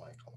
icon.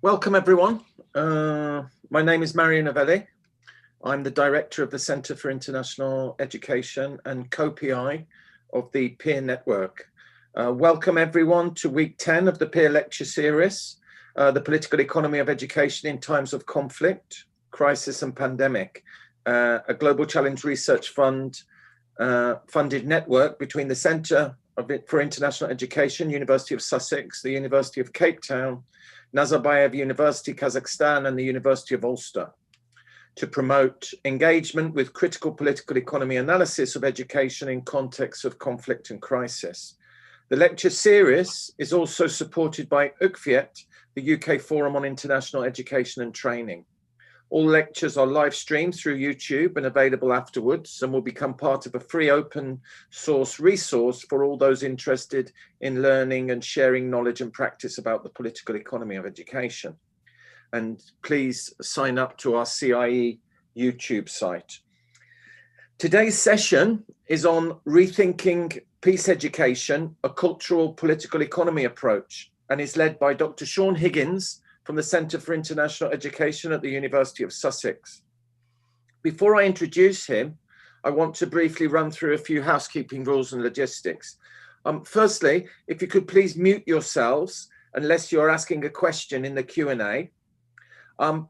Welcome, everyone. My name is Mario Novelli. I'm the director of the Centre for International Education and co-PI of the Peer Network. Welcome, everyone, to week 10 of the Peer Lecture Series, The Political Economy of Education in Times of Conflict, Crisis and Pandemic, a Global Challenge Research Fund funded network between the Centre for International Education, University of Sussex, the University of Cape Town, Nazarbayev University, Kazakhstan, and the University of Ulster, to promote engagement with critical political economy analysis of education in contexts of conflict and crisis. The lecture series is also supported by UCFIET, the UK Forum on International Education and Training. All lectures are live streamed through YouTube and available afterwards, and will become part of a free open source resource for all those interested in learning and sharing knowledge and practice about the political economy of education. And please sign up to our CIE YouTube site. Today's session is on rethinking peace education, a cultural political economy approach, and is led by Dr. Sean Higgins from the Centre for International Education at the University of Sussex. Before I introduce him, I want to briefly run through a few housekeeping rules and logistics. Firstly, if you could please mute yourselves unless you're asking a question in the Q&A.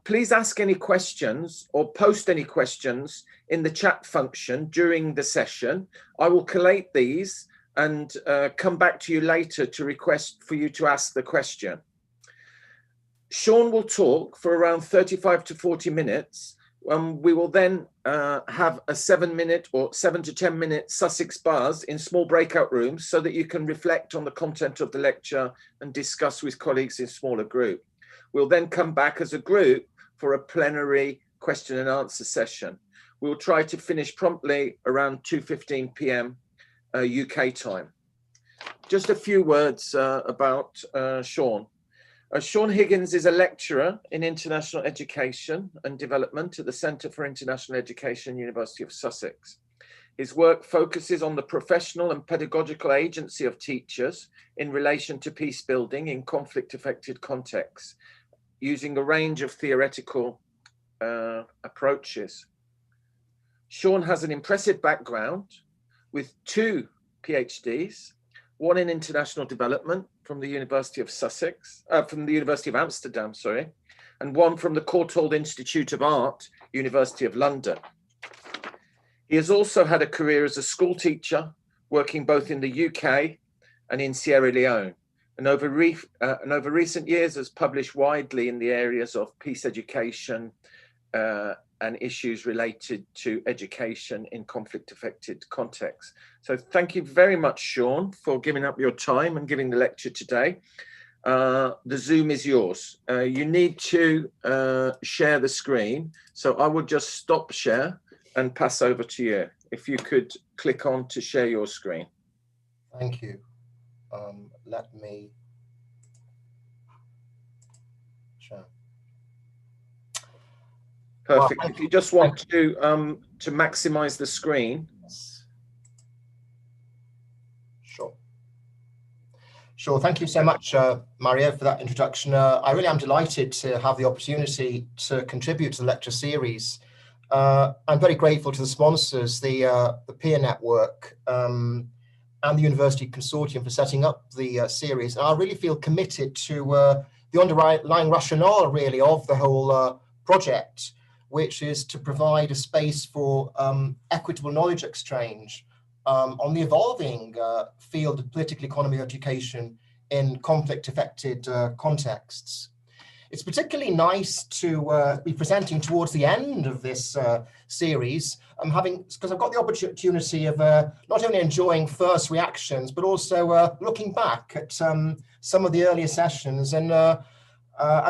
Please ask any questions or post any questions in the chat function during the session. I will collate these and come back to you later to request for you to ask the question. Sean will talk for around 35 to 40 minutes. We will then have a 7-minute or 7 to 10 minute Sussex buzz in small breakout rooms so that you can reflect on the content of the lecture and discuss with colleagues in smaller group. We'll then come back as a group for a plenary question and answer session. We'll try to finish promptly around 2:15 p.m. UK time. Just a few words about Sean. Sean Higgins is a lecturer in international education and development at the Centre for International Education, University of Sussex. His work focuses on the professional and pedagogical agency of teachers in relation to peace building in conflict-affected contexts, using a range of theoretical approaches. Sean has an impressive background with 2 PhDs, one in international development from the University of Amsterdam, and one from the Courtauld Institute of Art, University of London. He has also had a career as a school teacher, working both in the UK and in Sierra Leone, and over recent years has published widely in the areas of peace education and issues related to education in conflict-affected contexts. So thank you very much, Sean, for giving up your time and giving the lecture today. The Zoom is yours. You need to share the screen. So I will just stop share and pass over to you. If you could click on to share your screen. Thank you. Let me share. Perfect. If you just want to maximize the screen. Sure. Thank you so much, Mario, for that introduction. I really am delighted to have the opportunity to contribute to the lecture series. I'm very grateful to the sponsors, the Peer Network and the University Consortium for setting up the series. And I really feel committed to the underlying rationale, really, of the whole project, which is to provide a space for equitable knowledge exchange on the evolving field of political economy education in conflict-affected contexts. It's particularly nice to be presenting towards the end of this series, because I've got the opportunity of not only enjoying first reactions, but also looking back at some of the earlier sessions and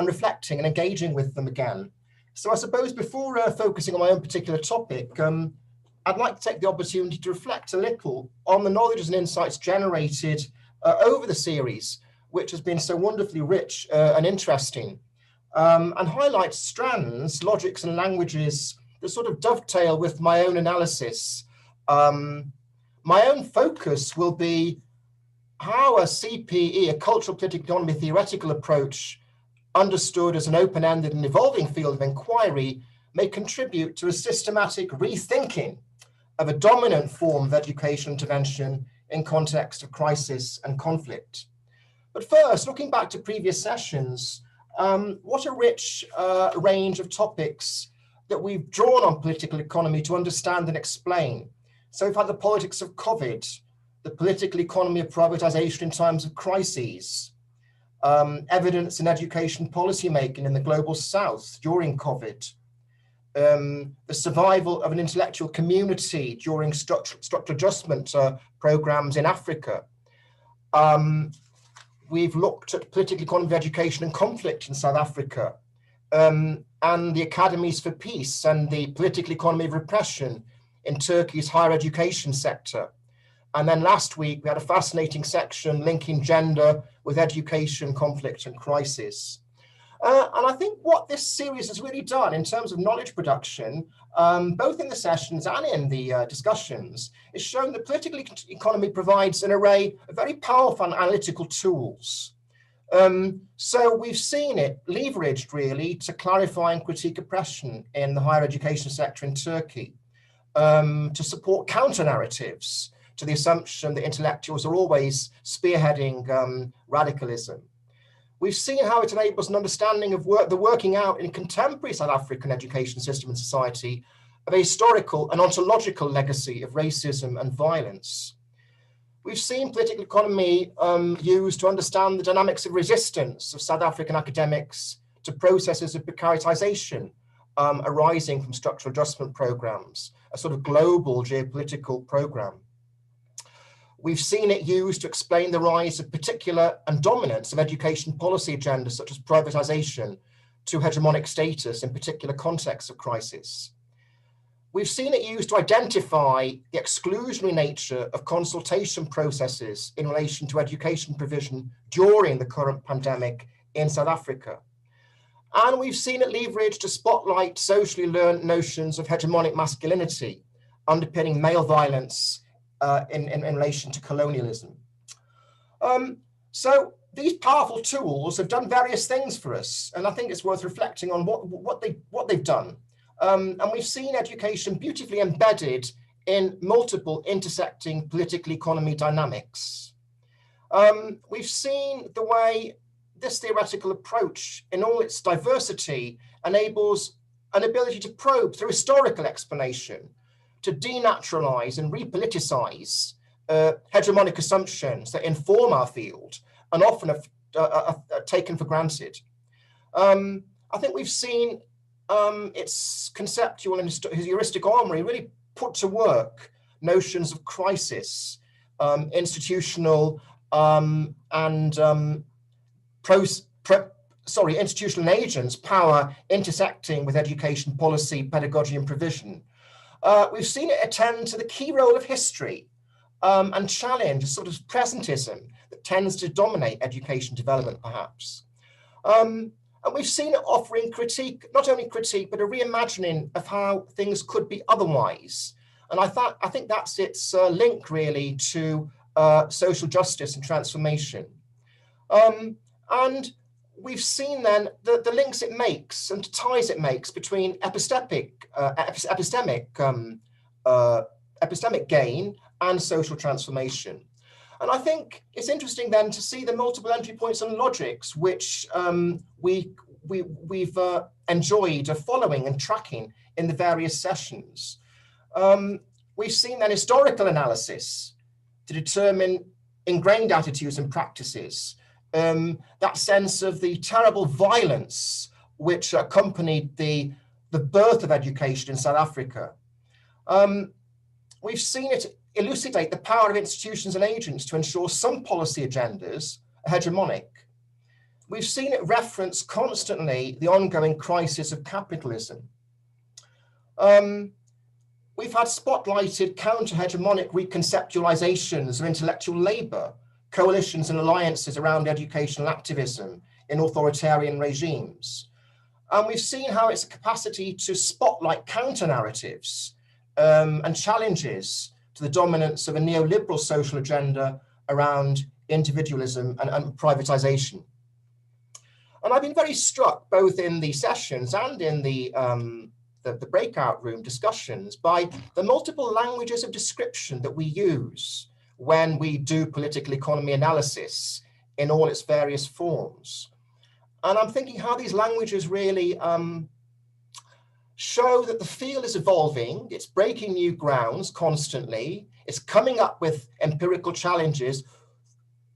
reflecting and engaging with them again. So I suppose before focusing on my own particular topic, I'd like to take the opportunity to reflect a little on the knowledges and insights generated over the series, which has been so wonderfully rich and interesting, and highlight strands, logics, and languages that sort of dovetail with my own analysis. My own focus will be how a CPE, a cultural political economy theoretical approach, understood as an open-ended and evolving field of inquiry, may contribute to a systematic rethinking of a dominant form of educational intervention in context of crisis and conflict. But first, looking back to previous sessions, what a rich range of topics that we've drawn on political economy to understand and explain. So we've had the politics of COVID, the political economy of privatization in times of crises, evidence in education policy making in the global south during COVID, the survival of an intellectual community during structural adjustment programs in Africa. We've looked at political economy of education and conflict in South Africa, and the academies for peace and the political economy of repression in Turkey's higher education sector. And then last week, we had a fascinating section linking gender with education, conflict, and crisis. And I think what this series has really done in terms of knowledge production, both in the sessions and in the discussions, is shown that political economy provides an array of very powerful analytical tools. So we've seen it leveraged really to clarify and critique oppression in the higher education sector in Turkey, to support counter-narratives to the assumption that intellectuals are always spearheading radicalism. We've seen how it enables an understanding of the working out in contemporary South African education system and society of a historical and ontological legacy of racism and violence. We've seen political economy used to understand the dynamics of resistance of South African academics to processes of precaritization arising from structural adjustment programs, a sort of global geopolitical program. We've seen it used to explain the rise of particular and dominance of education policy agendas such as privatization to hegemonic status in particular contexts of crisis. We've seen it used to identify the exclusionary nature of consultation processes in relation to education provision during the current pandemic in South Africa. And we've seen it leveraged to spotlight socially learned notions of hegemonic masculinity underpinning male violence in relation to colonialism. So these powerful tools have done various things for us, and I think it's worth reflecting on what they've done. And we've seen education beautifully embedded in multiple intersecting political economy dynamics. We've seen the way this theoretical approach in all its diversity enables an ability to probe through historical explanation to denaturalize and repoliticize hegemonic assumptions that inform our field and often are taken for granted. I think we've seen its conceptual and heuristic armory really put to work notions of crisis, institutional institutional agents, power intersecting with education policy, pedagogy, and provision. We've seen it attend to the key role of history and challenge a sort of presentism that tends to dominate education development, perhaps. And we've seen it offering critique, not only critique, but a reimagining of how things could be otherwise. And I think that's its link really to social justice and transformation. And we've seen then the links it makes and ties it makes between epistemic gain and social transformation. And I think it's interesting then to see the multiple entry points and logics which we've enjoyed following and tracking in the various sessions. We've seen then historical analysis to determine ingrained attitudes and practices that sense of the terrible violence which accompanied the birth of education in South Africa. We've seen it elucidate the power of institutions and agents to ensure some policy agendas are hegemonic. We've seen it reference constantly the ongoing crisis of capitalism. We've had spotlighted counter-hegemonic reconceptualizations of intellectual labor, coalitions and alliances around educational activism in authoritarian regimes. And we've seen how its capacity to spotlight counter-narratives and challenges to the dominance of a neoliberal social agenda around individualism and privatization. And I've been very struck, both in the sessions and in the breakout room discussions, by the multiple languages of description that we use when we do political economy analysis in all its various forms. And I'm thinking how these languages really show that the field is evolving, it's breaking new grounds constantly, it's coming up with empirical challenges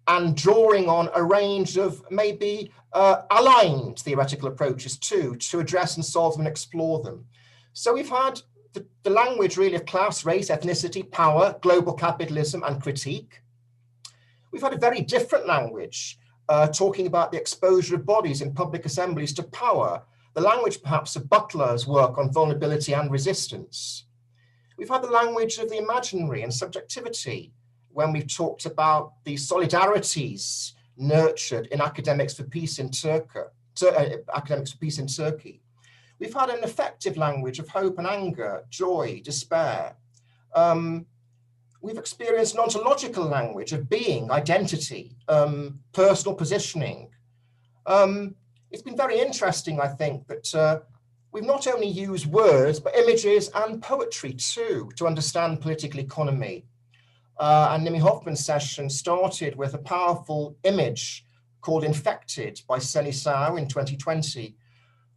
and drawing on a range of maybe aligned theoretical approaches too, to address and solve them and explore them. So we've had the language really of class, race, ethnicity, power, global capitalism, and critique. We've had a very different language talking about the exposure of bodies in public assemblies to power, the language perhaps of Butler's work on vulnerability and resistance. We've had the language of the imaginary and subjectivity when we've talked about the solidarities nurtured in Academics for Peace in Turkey. We've had an effective language of hope and anger, joy, despair. We've experienced an ontological language of being, identity, personal positioning. It's been very interesting, I think, that we've not only used words, but images and poetry too, to understand political economy. And Nimi Hoffman's session started with a powerful image called Infected by Sally Sau in 2020,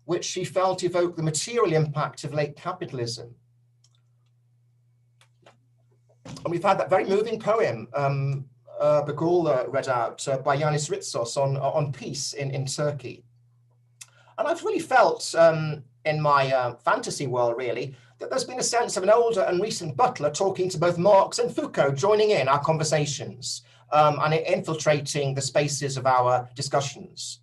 which she felt evoked the material impact of late capitalism. And we've had that very moving poem, Bagul read out by Yanis Ritsos on peace in Turkey. And I've really felt in my fantasy world, really, that there's been a sense of an older and recent Butler talking to both Marx and Foucault, joining in our conversations and infiltrating the spaces of our discussions.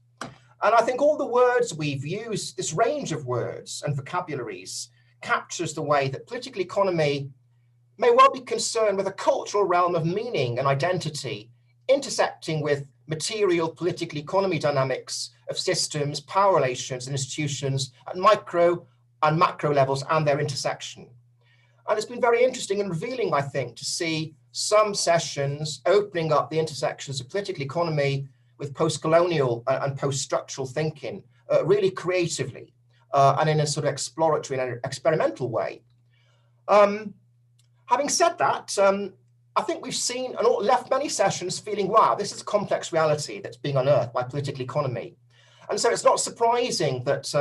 And I think all the words we've used, this range of words and vocabularies, captures the way that political economy may well be concerned with a cultural realm of meaning and identity, intersecting with material political economy dynamics of systems, power relations, and institutions at micro and macro levels and their intersection. And it's been very interesting and revealing, I think, to see some sessions opening up the intersections of political economy with post-colonial and post-structural thinking really creatively and in a sort of exploratory and experimental way. Having said that, I think we've seen and left many sessions feeling, wow, this is a complex reality that's being unearthed by political economy. And so it's not surprising that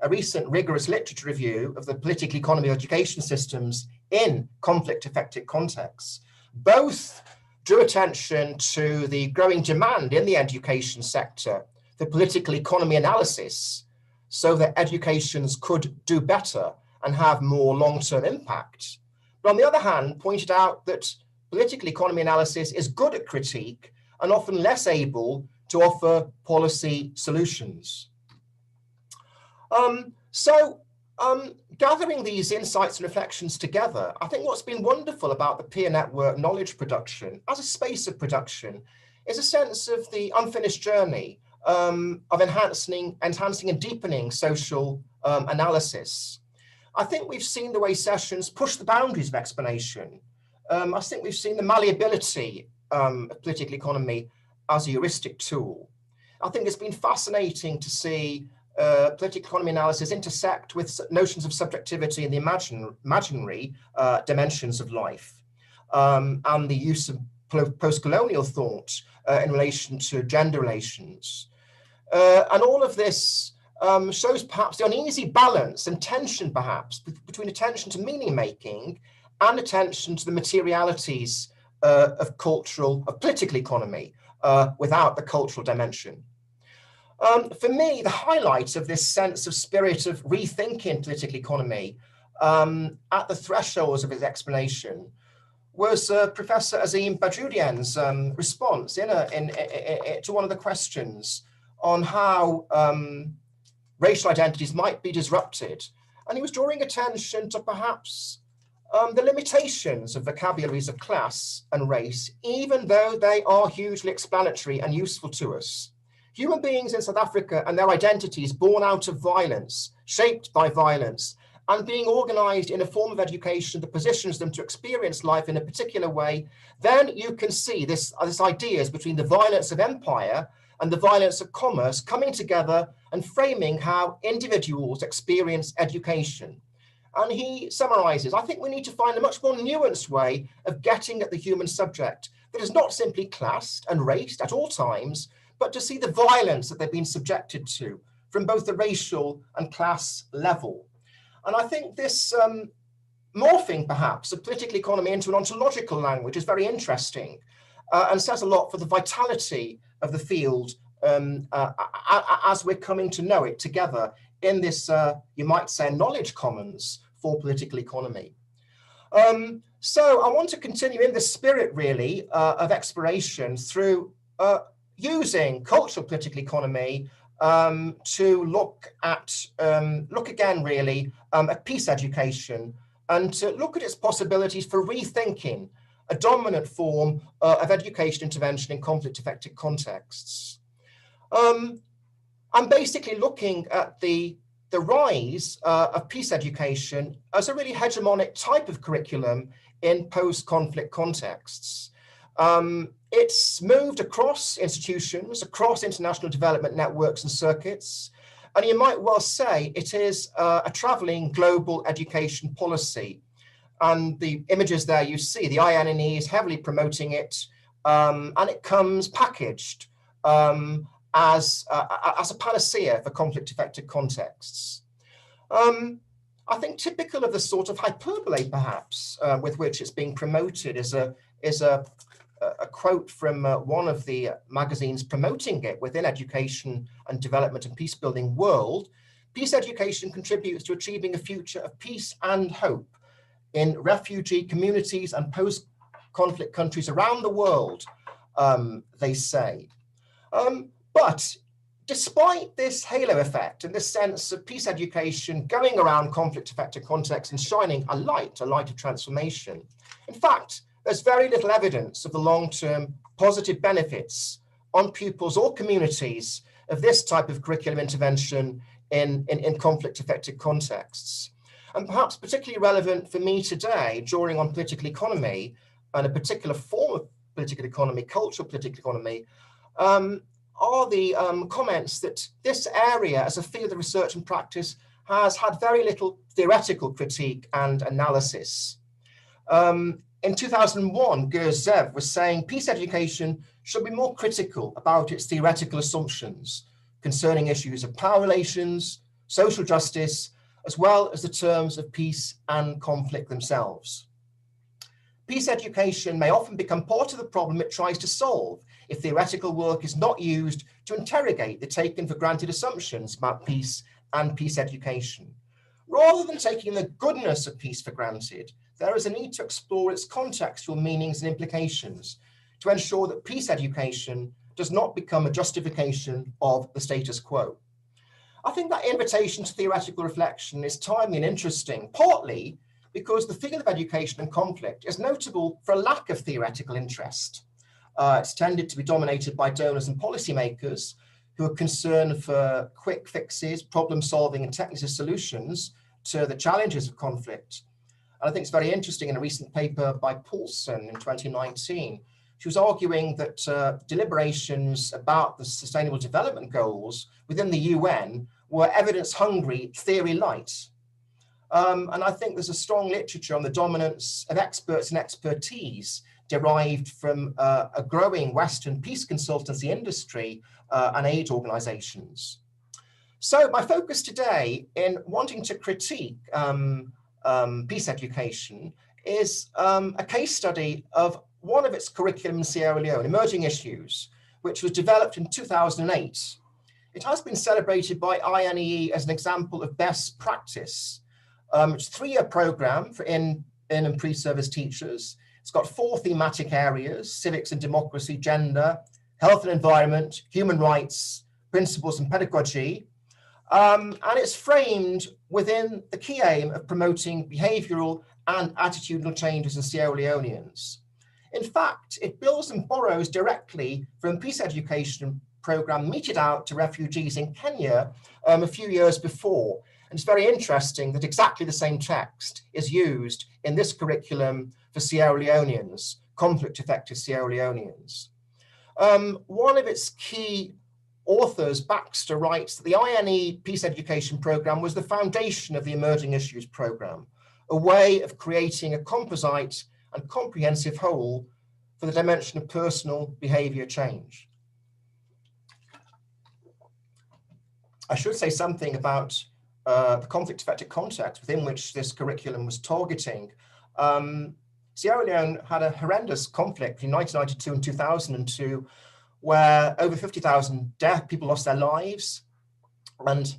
a recent rigorous literature review of the political economy of education systems in conflict-affected contexts both drew attention to the growing demand in the education sector for political economy analysis so that educations could do better and have more long-term impact. But on the other hand, pointed out that political economy analysis is good at critique and often less able to offer policy solutions. Gathering these insights and reflections together, I think what's been wonderful about the peer network knowledge production as a space of production is a sense of the unfinished journey of enhancing and deepening social analysis. I think we've seen the way sessions push the boundaries of explanation. I think we've seen the malleability of political economy as a heuristic tool. I think it's been fascinating to see political economy analysis intersect with notions of subjectivity and the imaginary dimensions of life, and the use of post-colonial thought in relation to gender relations. And all of this shows perhaps the uneasy balance and tension perhaps between attention to meaning making and attention to the materialities of political economy, without the cultural dimension. For me, the highlight of this sense of spirit of rethinking political economy at the thresholds of its explanation was Professor Azim Badruddin's response to one of the questions on how racial identities might be disrupted. And he was drawing attention to perhaps the limitations of vocabularies of class and race, even though they are hugely explanatory and useful to us. Human beings in South Africa and their identities born out of violence, shaped by violence, and being organized in a form of education that positions them to experience life in a particular way, then you can see this ideas between the violence of empire and the violence of commerce coming together and framing how individuals experience education. And he summarizes, I think we need to find a much more nuanced way of getting at the human subject that is not simply classed and raced at all times, but to see the violence that they've been subjected to from both the racial and class level. And I think this morphing perhaps of political economy into an ontological language is very interesting and says a lot for the vitality of the field as we're coming to know it together in this, you might say, knowledge commons for political economy. So I want to continue in the spirit really of exploration through using cultural political economy to look again really at peace education and to look at its possibilities for rethinking a dominant form of education intervention in conflict-affected contexts. I'm basically looking at the rise of peace education as a really hegemonic type of curriculum in post-conflict contexts. It's moved across institutions, across international development networks and circuits, and you might well say it is a traveling global education policy. And the images there you see, the INNE is heavily promoting it, and it comes packaged as a panacea for conflict-affected contexts. I think typical of the sort of hyperbole, perhaps, with which it's being promoted is a quote from one of the magazines promoting it within education and development and peace building world. Peace education contributes to achieving a future of peace and hope in refugee communities and post-conflict countries around the world, they say. But despite this halo effect and this sense of peace education going around conflict-affected contexts and shining a light of transformation, in fact, there's very little evidence of the long-term positive benefits on pupils or communities of this type of curriculum intervention in conflict-affected contexts. And perhaps particularly relevant for me today, drawing on political economy and a particular form of political economy, cultural political economy, are the comments that this area as a field of research and practice has had very little theoretical critique and analysis. In 2001, Gurzev was saying peace education should be more critical about its theoretical assumptions concerning issues of power relations, social justice, as well as the terms of peace and conflict themselves. Peace education may often become part of the problem it tries to solve if theoretical work is not used to interrogate the taken for granted assumptions about peace and peace education. Rather than taking the goodness of peace for granted, there is a need to explore its contextual meanings and implications to ensure that peace education does not become a justification of the status quo. I think that invitation to theoretical reflection is timely and interesting, partly because the field of education and conflict is notable for a lack of theoretical interest. It's tended to be dominated by donors and policymakers who are concerned for quick fixes, problem solving and technical solutions to the challenges of conflict. And I think it's very interesting in a recent paper by Paulson in 2019, she was arguing that deliberations about the Sustainable Development Goals within the UN were evidence-hungry, theory light. And I think there's a strong literature on the dominance of experts and expertise derived from a growing Western peace consultancy industry and aid organizations. So my focus today in wanting to critique peace education is a case study of one of its curriculum in Sierra Leone, emerging issues, which was developed in 2008. It has been celebrated by INEE as an example of best practice. It's a 3-year program for in and pre-service teachers. It's got 4 thematic areas: civics and democracy, gender, health and environment, human rights, principles and pedagogy. And it's framed within the key aim of promoting behavioral and attitudinal changes in Sierra Leoneans. In fact, it builds and borrows directly from peace education program meted out to refugees in Kenya a few years before. And it's very interesting that exactly the same text is used in this curriculum for Sierra Leoneans, conflict-affected Sierra Leoneans. One of its key authors, Baxter, writes that the INE Peace Education Programme was the foundation of the Emerging Issues Programme, a way of creating a composite and comprehensive whole for the dimension of personal behaviour change. I should say something about the conflict-affected context within which this curriculum was targeting. Sierra Leone had a horrendous conflict in 1992 and 2002, where over 50,000 people lost their lives, and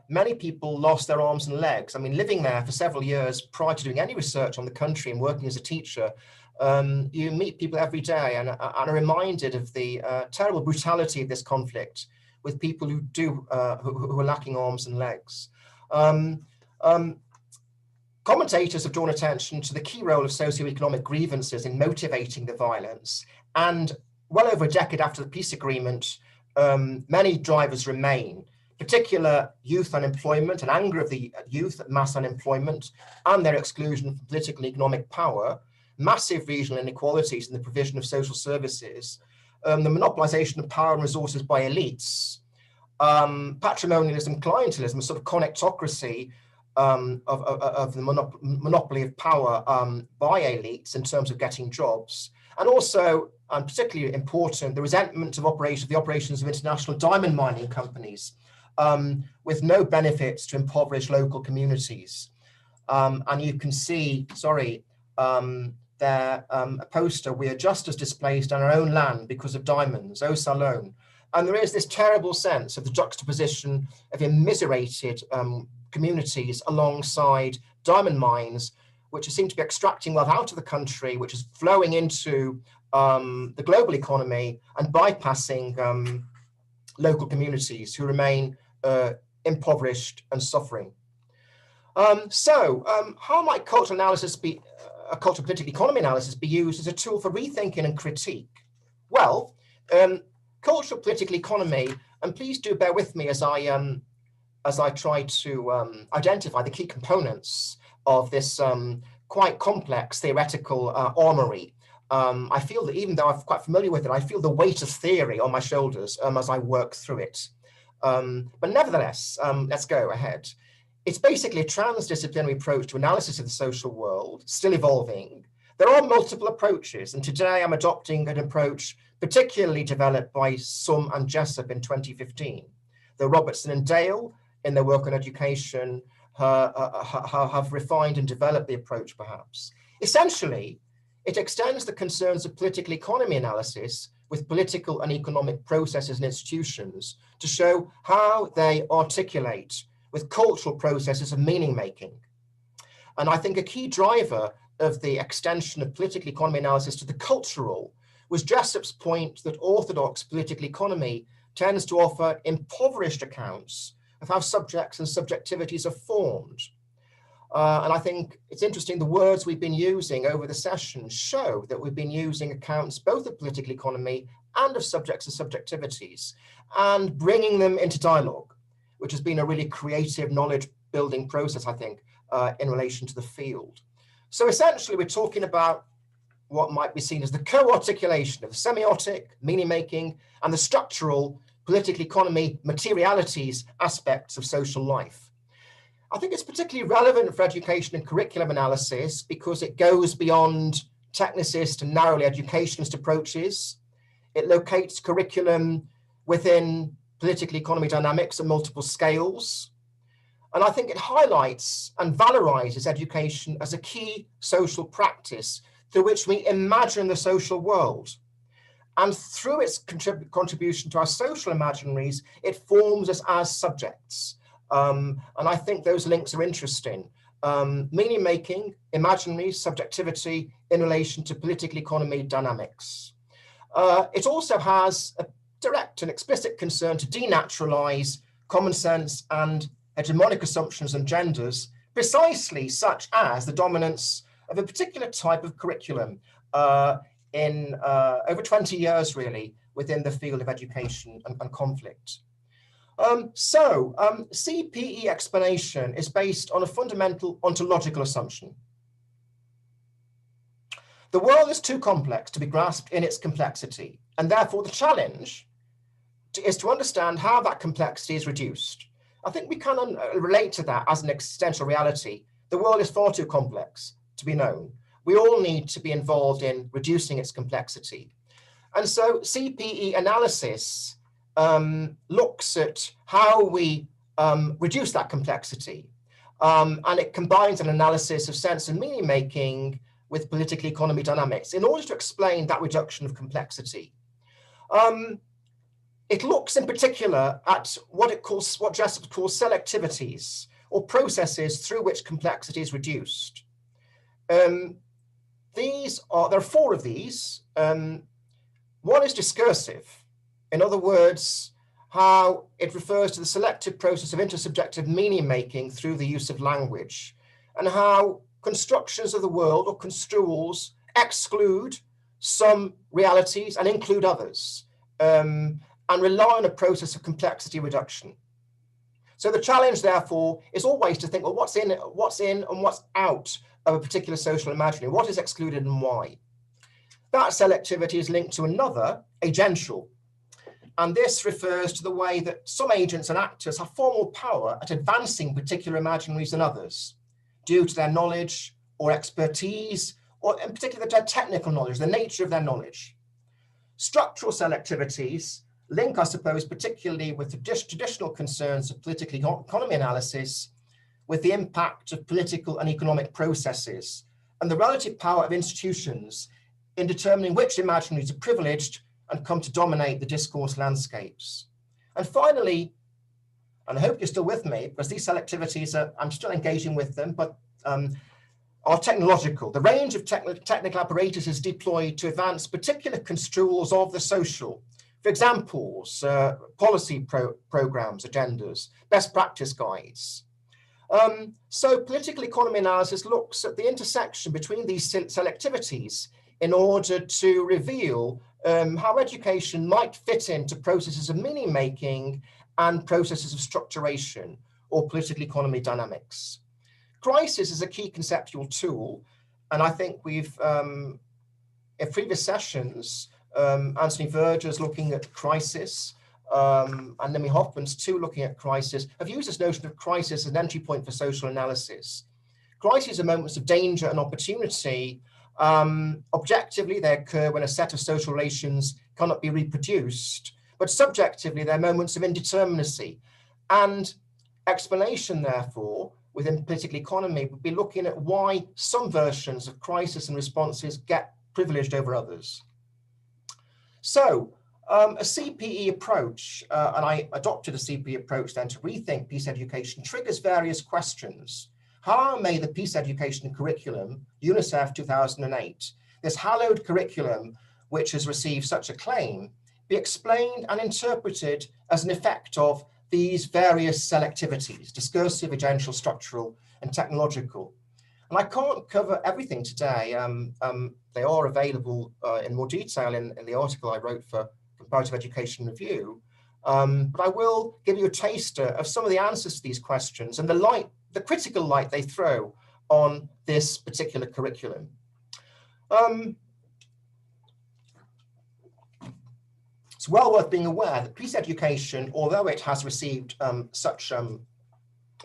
many people lost their arms and legs. I mean, living there for several years prior to doing any research on the country and working as a teacher, you meet people every day and are reminded of the terrible brutality of this conflict with people who are lacking arms and legs. Commentators have drawn attention to the key role of socioeconomic grievances in motivating the violence, and well over a decade after the peace agreement, many drivers remain, particular youth unemployment and anger of the youth at mass unemployment and their exclusion from political and economic power, massive regional inequalities in the provision of social services, the monopolization of power and resources by elites, patrimonialism, clientelism, a sort of connectocracy of the monopoly of power by elites in terms of getting jobs, and also, and particularly important, the resentment of the operations of international diamond mining companies with no benefits to impoverished local communities. And you can see, there a poster, "We are just as displaced on our own land because of diamonds, oh Salone." And there is this terrible sense of the juxtaposition of immiserated communities alongside diamond mines, which seem to be extracting wealth out of the country, which is flowing into the global economy and bypassing local communities who remain impoverished and suffering. How might cultural analysis be, a cultural political economy analysis, be used as a tool for rethinking and critique? Well, cultural political economy, and please do bear with me as I try to identify the key components of this quite complex theoretical armory. I feel that even though I'm quite familiar with it, I feel the weight of theory on my shoulders as I work through it. But nevertheless, let's go ahead. It's basically a transdisciplinary approach to analysis of the social world, still evolving. There are multiple approaches, and today I'm adopting an approach particularly developed by Sum and Jessup in 2015. Though Robertson and Dale, in their work on education, have refined and developed the approach, perhaps. Essentially, it extends the concerns of political economy analysis with political and economic processes and institutions to show how they articulate with cultural processes of meaning making. And I think a key driver of the extension of political economy analysis to the cultural was Jessup's point that orthodox political economy tends to offer impoverished accounts of how subjects and subjectivities are formed. And I think it's interesting, the words we've been using over the session show that we've been using accounts both of political economy and of subjects and subjectivities, and bringing them into dialogue, which has been a really creative knowledge building process, I think, in relation to the field. So essentially, we're talking about what might be seen as the co-articulation of the semiotic, meaning making, and the structural political economy materialities aspects of social life. I think it's particularly relevant for education and curriculum analysis because it goes beyond technicist and narrowly educationist approaches. It locates curriculum within political economy dynamics at multiple scales. And I think it highlights and valorizes education as a key social practice through which we imagine the social world. And through its contribution to our social imaginaries, it forms us as subjects. And I think those links are interesting. Meaning making, imaginaries, subjectivity in relation to political economy dynamics. It also has a direct and explicit concern to denaturalize common sense and hegemonic assumptions and genders, precisely such as the dominance of a particular type of curriculum in over 20 years, really, within the field of education and conflict. CPE explanation is based on a fundamental ontological assumption. The world is too complex to be grasped in its complexity, and therefore the challenge is to understand how that complexity is reduced. I think we can relate to that as an existential reality. The world is far too complex to be known. We all need to be involved in reducing its complexity. And so CPE analysis looks at how we reduce that complexity. And it combines an analysis of sense and meaning making with political economy dynamics in order to explain that reduction of complexity. It looks in particular at what Jessup calls selectivities, or processes through which complexity is reduced. There are four of these. One is discursive. In other words, how it refers to the selective process of intersubjective meaning making through the use of language, and how constructions of the world or construals exclude some realities and include others, and rely on a process of complexity reduction. So the challenge, therefore, is always to think, well, what's in and what's out of a particular social imaginary? What is excluded and why? That selectivity is linked to another, agential. And this refers to the way that some agents and actors have far more power at advancing particular imaginaries than others, due to their knowledge or expertise, or in particular their technical knowledge, the nature of their knowledge. Structural selectivities link, I suppose, particularly with the traditional concerns of political economy analysis, with the impact of political and economic processes and the relative power of institutions in determining which imaginaries are privileged and come to dominate the discourse landscapes. And finally, and I hope you're still with me, because these selectivities, I'm still engaging with them, but are technological. The range of technical apparatus is deployed to advance particular construals of the social. For examples, policy programs, agendas, best practice guides. So political economy analysis looks at the intersection between these selectivities in order to reveal how education might fit into processes of meaning making and processes of structuration or political economy dynamics. Crisis is a key conceptual tool, and I think we've, in previous sessions, Anthony Verger's looking at crisis, and Nimi Hoffman's too looking at crisis, have used this notion of crisis as an entry point for social analysis. Crises are moments of danger and opportunity. Objectively, they occur when a set of social relations cannot be reproduced, but subjectively, they're moments of indeterminacy. And explanation, therefore, within political economy would be looking at why some versions of crisis and responses get privileged over others. So a CPE approach, and I adopted a CPE approach then to rethink peace education, triggers various questions. How may the peace education curriculum, UNICEF 2008, this hallowed curriculum which has received such acclaim, be explained and interpreted as an effect of these various selectivities, discursive, agential, structural, and technological? And I can't cover everything today. They are available in more detail in the article I wrote for Comparative Education Review. But I will give you a taster of some of the answers to these questions and the critical light they throw on this particular curriculum. It's well worth being aware that peace education, although it has received such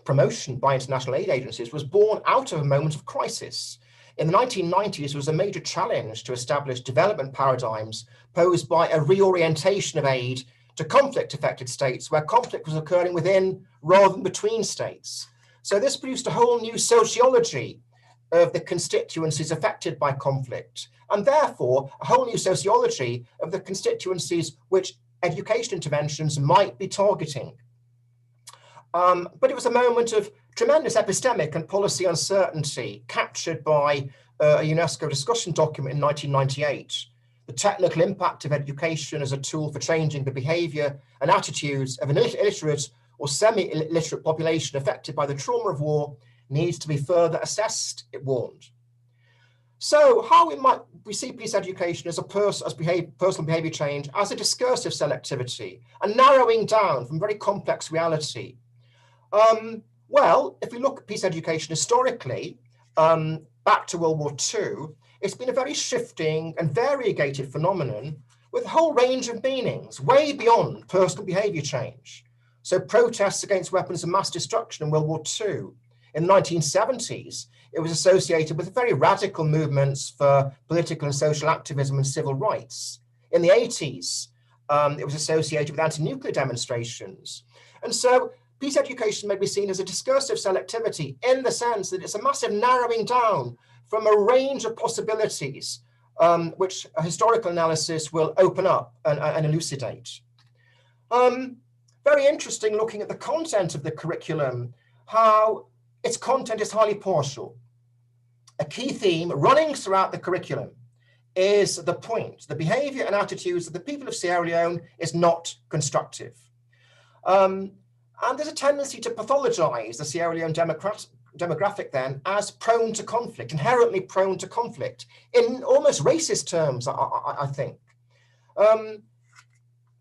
promotion by international aid agencies, was born out of a moment of crisis. In the 1990s, it was a major challenge to establish development paradigms posed by a reorientation of aid to conflict-affected states where conflict was occurring within rather than between states. So this produced a whole new sociology of the constituencies affected by conflict, and therefore a whole new sociology of the constituencies which education interventions might be targeting. But it was a moment of tremendous epistemic and policy uncertainty captured by a UNESCO discussion document in 1998. The technical impact of education as a tool for changing the behaviour and attitudes of an illiterate or semi-illiterate population affected by the trauma of war needs to be further assessed, it warned. So how might we see peace education as personal behaviour change as a discursive selectivity and narrowing down from very complex reality? Well, if we look at peace education historically, back to World War II, it's been a very shifting and variegated phenomenon with a whole range of meanings, way beyond personal behaviour change. So protests against weapons of mass destruction in World War II. In the 1970s, it was associated with very radical movements for political and social activism and civil rights. In the 80s, it was associated with anti-nuclear demonstrations. And so peace education may be seen as a discursive selectivity in the sense that it's a massive narrowing down from a range of possibilities, which a historical analysis will open up and elucidate. Very interesting looking at the content of the curriculum, how its content is highly partial. A key theme running throughout the curriculum is the point. The behaviour and attitudes of the people of Sierra Leone is not constructive. And there's a tendency to pathologise the Sierra Leone demographic then as prone to conflict, inherently prone to conflict, in almost racist terms, I think.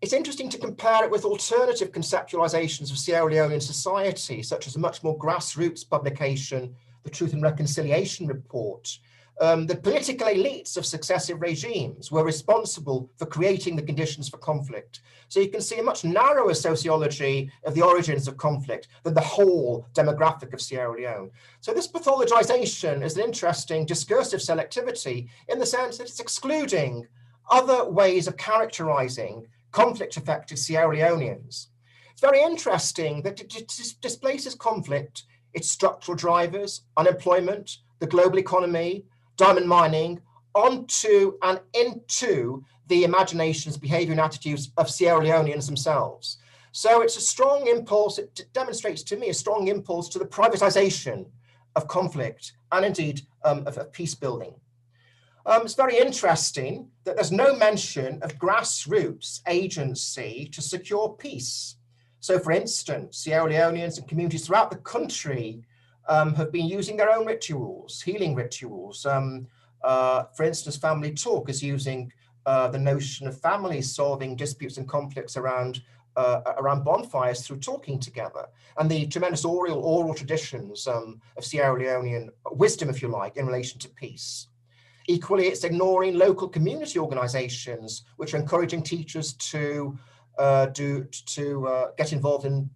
It's interesting to compare it with alternative conceptualizations of Sierra Leonean society, such as a much more grassroots publication, the Truth and Reconciliation Report. The political elites of successive regimes were responsible for creating the conditions for conflict. So you can see a much narrower sociology of the origins of conflict than the whole demographic of Sierra Leone. So this pathologization is an interesting discursive selectivity in the sense that it's excluding other ways of characterizing conflict-affected Sierra Leoneans. It's very interesting that it displaces conflict, its structural drivers, unemployment, the global economy, diamond mining, onto and into the imaginations, behaviour and attitudes of Sierra Leoneans themselves. So it's a strong impulse, it demonstrates to me a strong impulse to the privatization of conflict and indeed of peace building. It's very interesting that there's no mention of grassroots agency to secure peace. So for instance, Sierra Leoneans and communities throughout the country have been using their own rituals, healing rituals. For instance, Family Talk is using the notion of families solving disputes and conflicts around bonfires through talking together, and the tremendous oral traditions of Sierra Leonean wisdom, if you like, in relation to peace. Equally, it's ignoring local community organizations, which are encouraging teachers to get involved in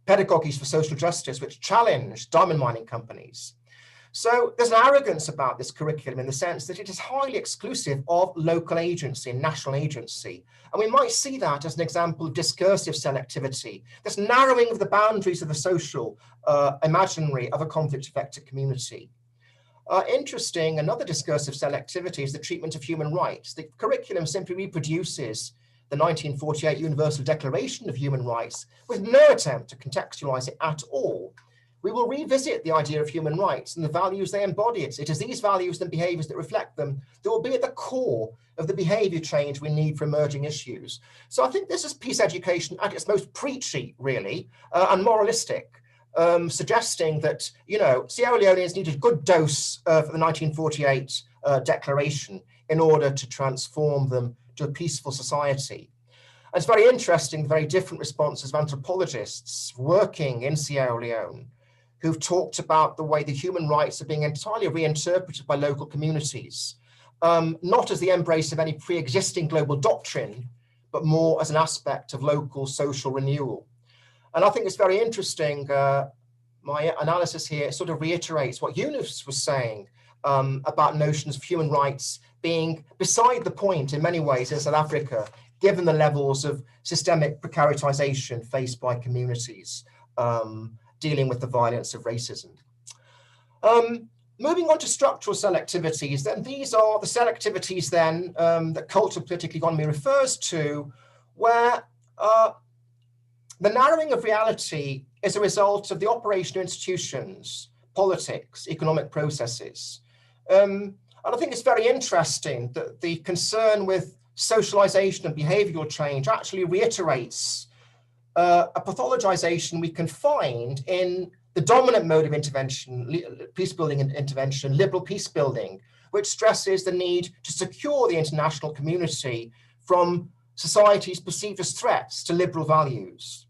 pedagogies for social justice, which challenge diamond mining companies. So there's an arrogance about this curriculum in the sense that it is highly exclusive of local agency and national agency. And we might see that as an example of discursive selectivity, this narrowing of the boundaries of the social imaginary of a conflict-affected community. Interesting, another discursive selectivity is the treatment of human rights. The curriculum simply reproduces the 1948 Universal Declaration of Human Rights with no attempt to contextualize it at all. We will revisit the idea of human rights and the values they embody. It is these values and behaviors that reflect them that will be at the core of the behavior change we need for emerging issues. So I think this is peace education at its most preachy, really, and moralistic. Suggesting that, Sierra Leoneans need a good dose for the 1948 declaration in order to transform them to a peaceful society. And it's very interesting, the very different responses of anthropologists working in Sierra Leone, who've talked about the way the human rights are being entirely reinterpreted by local communities, not as the embrace of any pre-existing global doctrine, but more as an aspect of local social renewal. And I think it's very interesting, my analysis here sort of reiterates what Yunus was saying about notions of human rights being beside the point in many ways in South Africa, given the levels of systemic precaritization faced by communities dealing with the violence of racism. Moving on to structural selectivities, then these are the selectivities then that cultural political economy refers to, where the narrowing of reality is a result of the operation of institutions, politics, economic processes. And I think it's very interesting that the concern with socialization and behavioral change actually reiterates a pathologization we can find in the dominant mode of intervention, peace-building intervention, liberal peace-building, which stresses the need to secure the international community from societies perceived as threats to liberal values.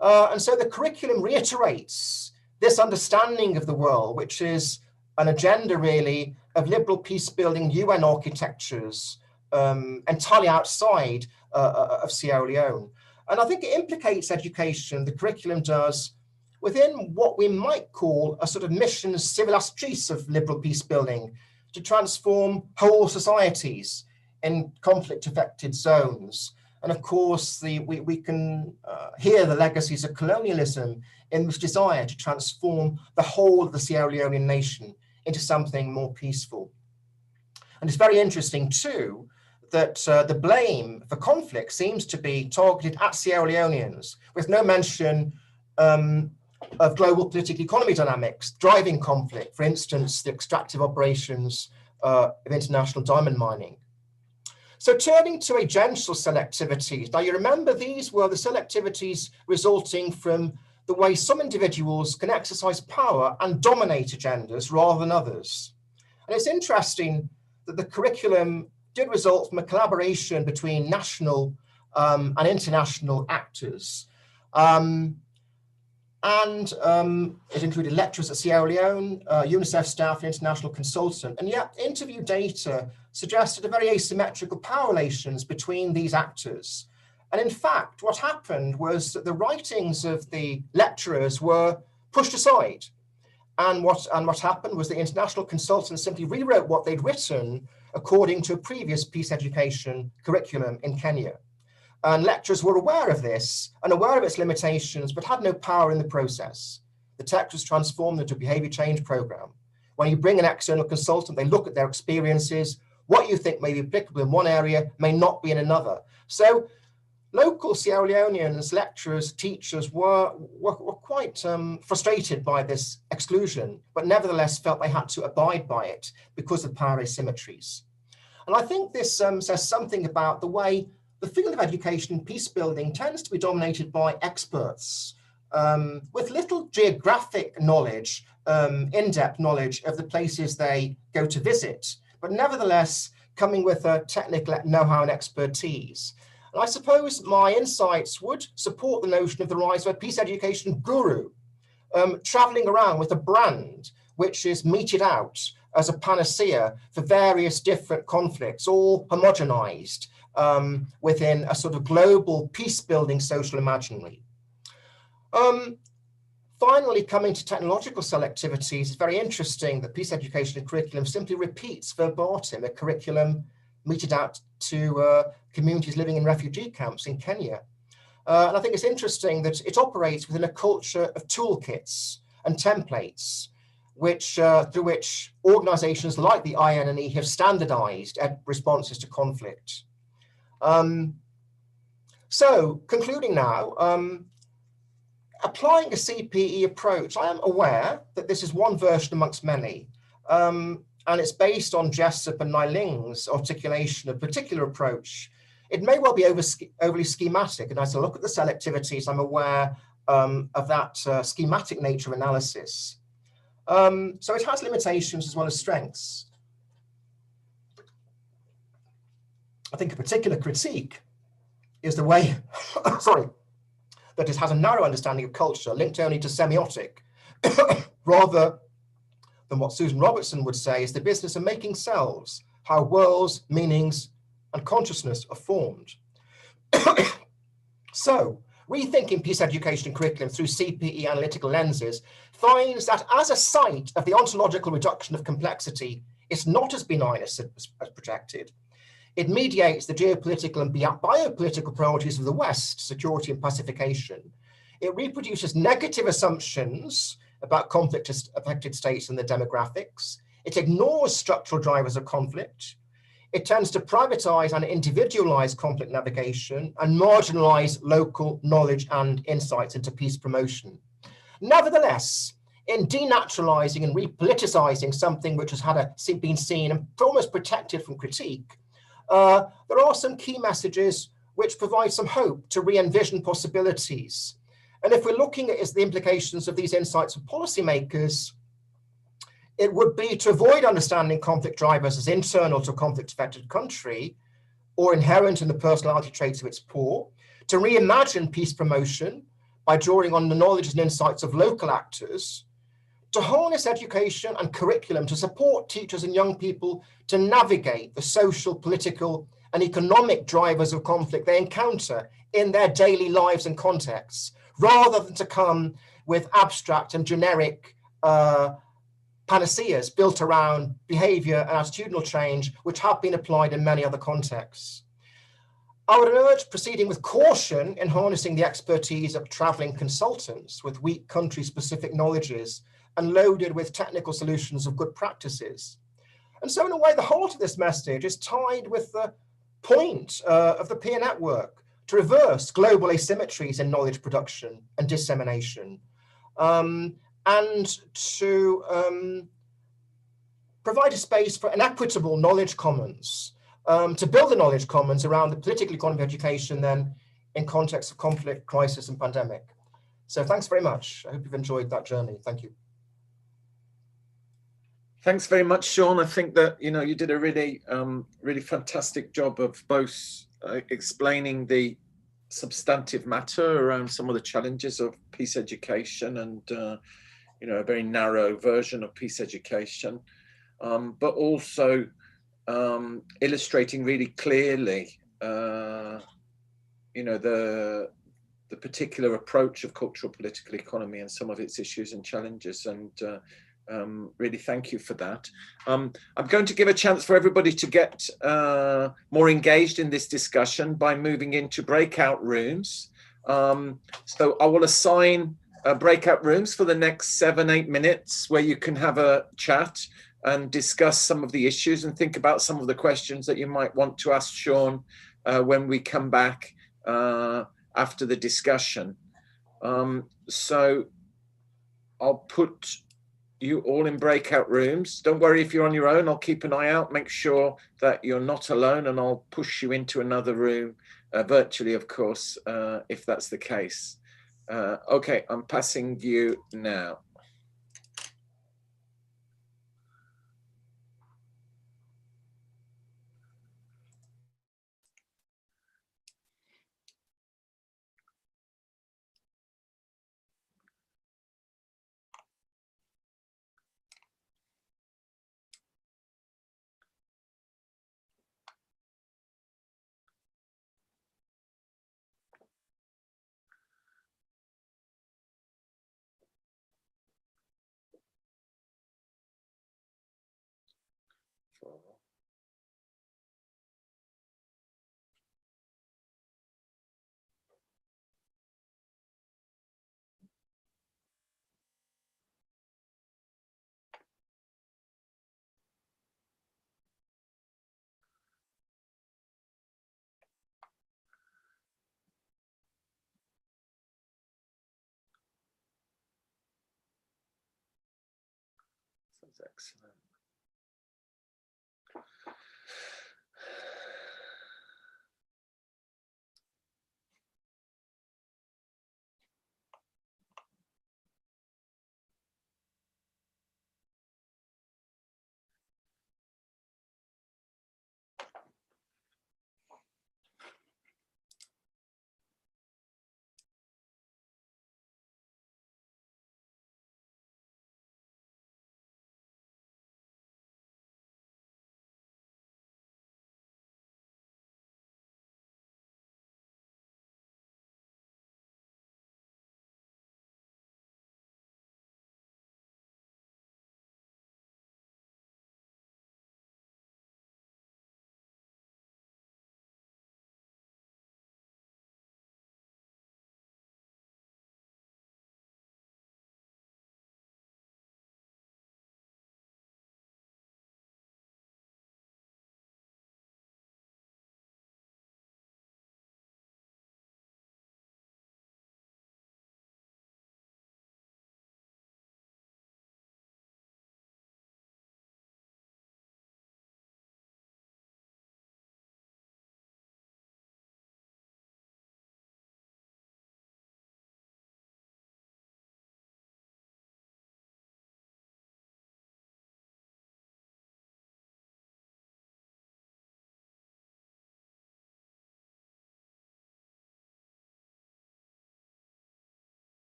And so the curriculum reiterates this understanding of the world, which is an agenda really of liberal peace-building UN architectures entirely outside of Sierra Leone. And I think it implicates education, the curriculum does, within what we might call a sort of mission civilisatrice of liberal peace building to transform whole societies in conflict-affected zones. And of course, we can hear the legacies of colonialism in this desire to transform the whole of the Sierra Leonean nation into something more peaceful. And it's very interesting too that the blame for conflict seems to be targeted at Sierra Leoneans, with no mention of global political economy dynamics driving conflict, for instance, the extractive operations of international diamond mining. So turning to agential selectivities, now you remember these were the selectivities resulting from the way some individuals can exercise power and dominate agendas rather than others. And it's interesting that the curriculum did result from a collaboration between national and international actors. It included lecturers at Sierra Leone, UNICEF staff, and international consultant. And yet interview data suggested a very asymmetrical power relations between these actors. And in fact, what happened was that the writings of the lecturers were pushed aside. And what happened was the international consultants simply rewrote what they'd written according to a previous peace education curriculum in Kenya. And lecturers were aware of this and aware of its limitations, but had no power in the process. The text was transformed into a behavior change program. When you bring an external consultant, they look at their experiences. What you think may be applicable in one area may not be in another. So local Sierra Leoneans, lecturers, teachers were quite frustrated by this exclusion, but nevertheless felt they had to abide by it because of power asymmetries. And I think this says something about the way the field of education and peace building tends to be dominated by experts with little geographic knowledge, in-depth knowledge of the places they go to visit, but nevertheless coming with a technical know-how and expertise. And I suppose my insights would support the notion of the rise of a peace education guru, traveling around with a brand which is meted out as a panacea for various different conflicts, all homogenized within a sort of global peace-building social imaginary. Finally, coming to technological selectivities, it's very interesting that peace education curriculum simply repeats verbatim a curriculum meted out to communities living in refugee camps in Kenya. And I think it's interesting that it operates within a culture of toolkits and templates, which through which organizations like the INNE have standardized responses to conflict. So concluding now, applying a CPE approach, I am aware that this is one version amongst many, and it's based on Jessup and Nyling's articulation of a particular approach. It may well be overly schematic, and as I look at the selectivities, I'm aware of that schematic nature of analysis. So it has limitations as well as strengths. I think a particular critique is the way, that it has a narrow understanding of culture linked only to semiotic, rather than what Susan Robertson would say is the business of making selves, how worlds, meanings, and consciousness are formed. So, rethinking peace education curriculum through CPE analytical lenses finds that as a site of the ontological reduction of complexity, it's not as benign as projected. It mediates the geopolitical and biopolitical priorities of the West, security and pacification. It reproduces negative assumptions about conflict-affected states and their demographics. It ignores structural drivers of conflict. It tends to privatize and individualize conflict navigation and marginalize local knowledge and insights into peace promotion. Nevertheless, in denaturalizing and repoliticizing something which has been seen and almost protected from critique, there are some key messages which provide some hope to re-envision possibilities. And if we're looking at the implications of these insights for policymakers, it would be to avoid understanding conflict drivers as internal to a conflict-affected country or inherent in the personality traits of its poor, to reimagine peace promotion by drawing on the knowledge and insights of local actors, to harness education and curriculum to support teachers and young people to navigate the social, political, and economic drivers of conflict they encounter in their daily lives and contexts, rather than to come with abstract and generic panaceas built around behavior and attitudinal change, which have been applied in many other contexts. I would urge proceeding with caution in harnessing the expertise of traveling consultants with weak country-specific knowledges and loaded with technical solutions of good practices. And so in a way, the heart of this message is tied with the point of the peer network to reverse global asymmetries in knowledge production and dissemination, and to provide a space for an equitable knowledge commons, to build the knowledge commons around the political economy of education then in context of conflict, crisis, and pandemic. So thanks very much. I hope you've enjoyed that journey. Thank you. Thanks very much, Sean. I think that you did a really, really fantastic job of both explaining the substantive matter around some of the challenges of peace education and a very narrow version of peace education, but also illustrating really clearly, the particular approach of cultural political economy and some of its issues and challenges. And really thank you for that. I'm going to give a chance for everybody to get more engaged in this discussion by moving into breakout rooms. So I will assign breakout rooms for the next 7-8 minutes where you can have a chat and discuss some of the issues and think about some of the questions that you might want to ask Sean when we come back after the discussion. So I'll put you all in breakout rooms. Don't worry if you're on your own. I'll keep an eye out, make sure that you're not alone, and I'll push you into another room virtually, of course, if that's the case. Okay, I'm passing you now. That's excellent.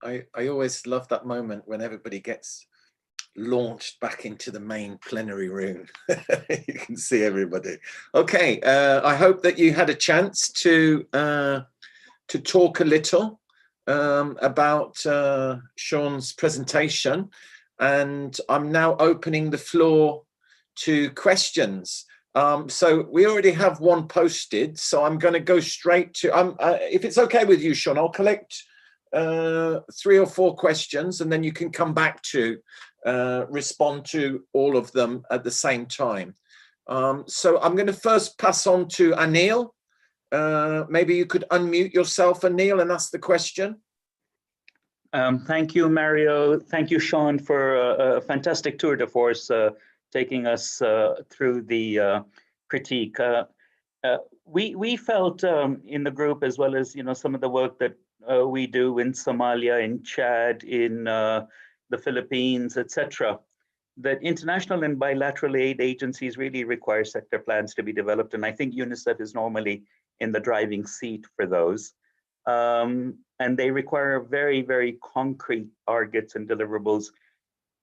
I always love that moment when everybody gets launched back into the main plenary room. You can see everybody. Okay, I hope that you had a chance to talk a little about Sean's presentation, and I'm now opening the floor to questions. So we already have one posted, so I'm going to go straight to, if it's okay with you, Sean, I'll collect 3 or 4 questions, and then you can come back to respond to all of them at the same time. So I'm going to first pass on to Anil. Maybe you could unmute yourself, Anil, and ask the question. Thank you, Mario. Thank you, Sean, for a fantastic tour de force, taking us through the critique. We felt in the group, as well as some of the work that we do in Somalia, in Chad, in the Philippines, etc., that international and bilateral aid agencies really require sector plans to be developed. And I think UNICEF is normally in the driving seat for those. And they require very, very concrete targets and deliverables,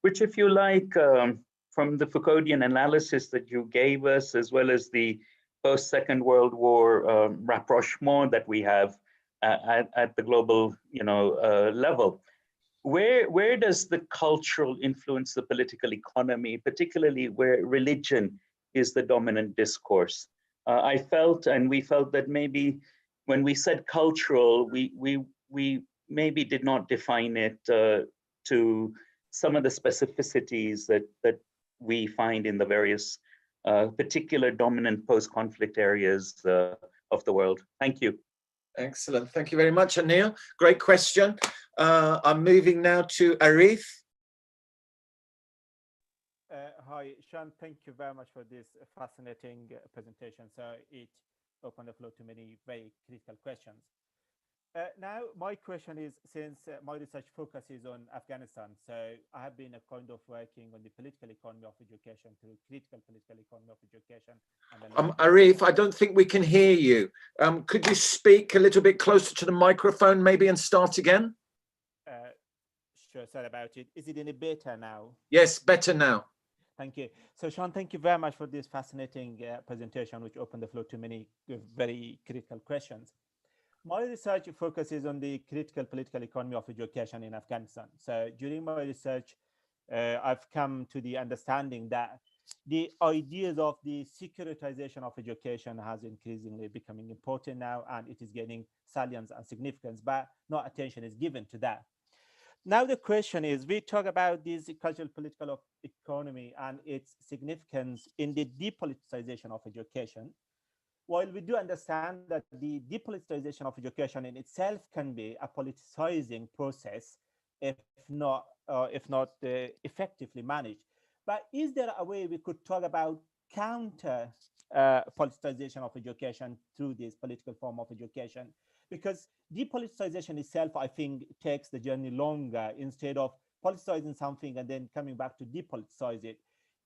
which, if you like, from the Foucauldian analysis that you gave us, as well as the post-Second World War rapprochement that we have at the global level, where does the cultural influence the political economy, particularly where religion is the dominant discourse? I felt, and we felt, that maybe when we said cultural, we maybe did not define it to some of the specificities that we find in the various particular dominant post-conflict areas of the world. Thank you. Excellent. Thank you very much, Anil. Great question. I'm moving now to Arif. Hi, Sean. Thank you very much for this fascinating presentation. So it opened the floor to many very critical questions. Now, my question is, since my research focuses on Afghanistan, so I have been kind of working on the political economy of education through critical political economy of education. Arif, I don't think we can hear you. Could you speak a little bit closer to the microphone, maybe, and start again? Sure, sorry about it. Is it any better now? Yes, better now. Thank you. So, Sean, thank you very much for this fascinating presentation, which opened the floor to many very critical questions. My research focuses on the critical political economy of education in Afghanistan. So during my research, I've come to the understanding that the ideas of the securitization of education has increasingly becoming important now, and it is gaining salience and significance, but no attention is given to that. Now the question is, we talk about this cultural political economy and its significance in the depoliticization of education. While we do understand that the depoliticization of education in itself can be a politicizing process, if not effectively managed, but is there a way we could talk about counter politicization of education through this political form of education? Because depoliticization itself, I think, takes the journey longer. Instead of politicizing something and then coming back to depoliticize it,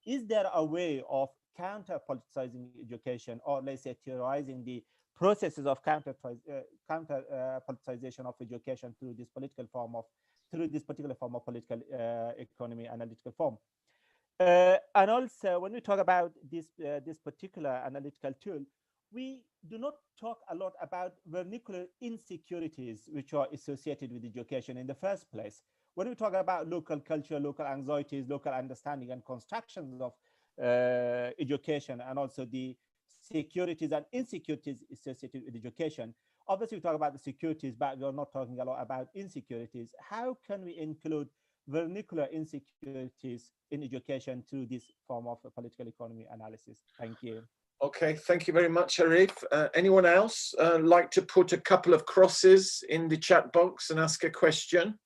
is there a way of counter-politicizing education, or let's say theorizing the processes of counter-politicization of education through this particular form of political economy analytical form? And also, when we talk about this particular analytical tool, we do not talk a lot about vernacular insecurities which are associated with education in the first place. When we talk about local culture, local anxieties, local understanding and constructions of education, and also the securities and insecurities associated with education. Obviously, we talk about the securities, but we're not talking a lot about insecurities. How can we include vernacular insecurities in education through this form of political economy analysis? Thank you. Okay, thank you very much, Arif. Anyone else like to put a couple of crosses in the chat box and ask a question?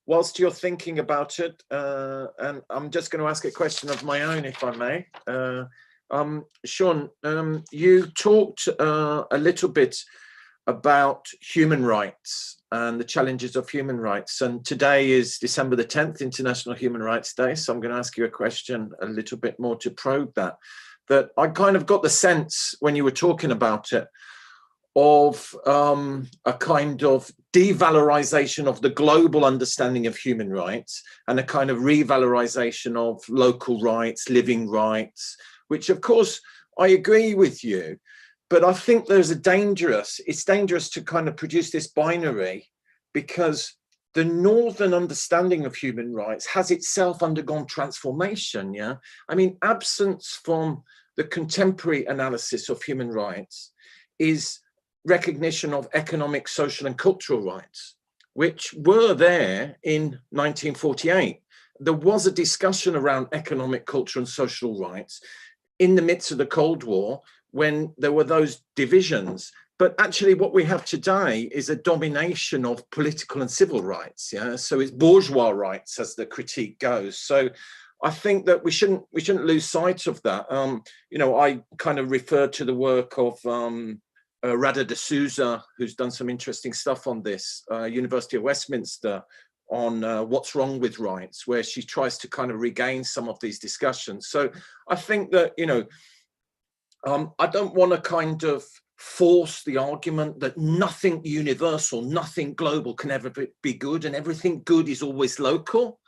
Whilst you're thinking about it, and I'm just going to ask a question of my own, if I may. Sean, you talked a little bit about human rights and the challenges of human rights. And today is December the 10th, International Human Rights Day. So I'm going to ask you a question a little bit more to probe that I kind of got the sense when you were talking about it of a kind of devalorization of the global understanding of human rights and a kind of revalorization of local rights, living rights, which of course I agree with you, but I think it's dangerous to kind of produce this binary, because the northern understanding of human rights has itself undergone transformation. Yeah, I mean, absence from the contemporary analysis of human rights is recognition of economic, social, and cultural rights, which were there in 1948. There was a discussion around economic, cultural, and social rights in the midst of the Cold War when there were those divisions. But actually what we have today is a domination of political and civil rights. Yeah, so it's bourgeois rights as the critique goes. So I think that we shouldn't lose sight of that. You know, I kind of refer to the work of Rada de Souza, who's done some interesting stuff on this, University of Westminster, on what's wrong with rights, where she tries to kind of regain some of these discussions. So I think that, you know, I don't want to kind of force the argument that nothing universal, nothing global can ever be good, and everything good is always local,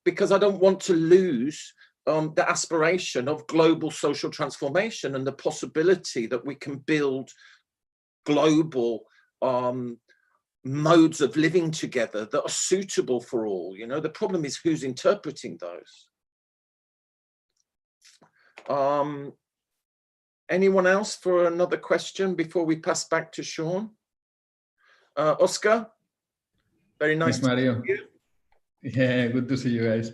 because I don't want to lose the aspiration of global social transformation and the possibility that we can build global modes of living together that are suitable for all. You know, the problem is who's interpreting those. Anyone else for another question before we pass back to Sean? Oscar, very nice. Thanks, Mario. To see you. Yeah, good to see you guys.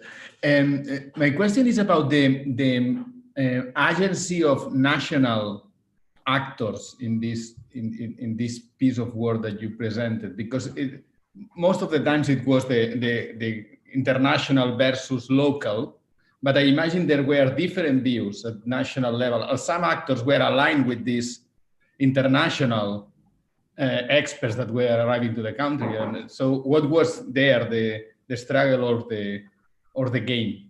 My question is about the agency of national actors in this piece of work that you presented, because most of the times it was the international versus local. But I imagine there were different views at national level. Some actors were aligned with these international experts that were arriving to the country. And so what was there, the struggle or the gain?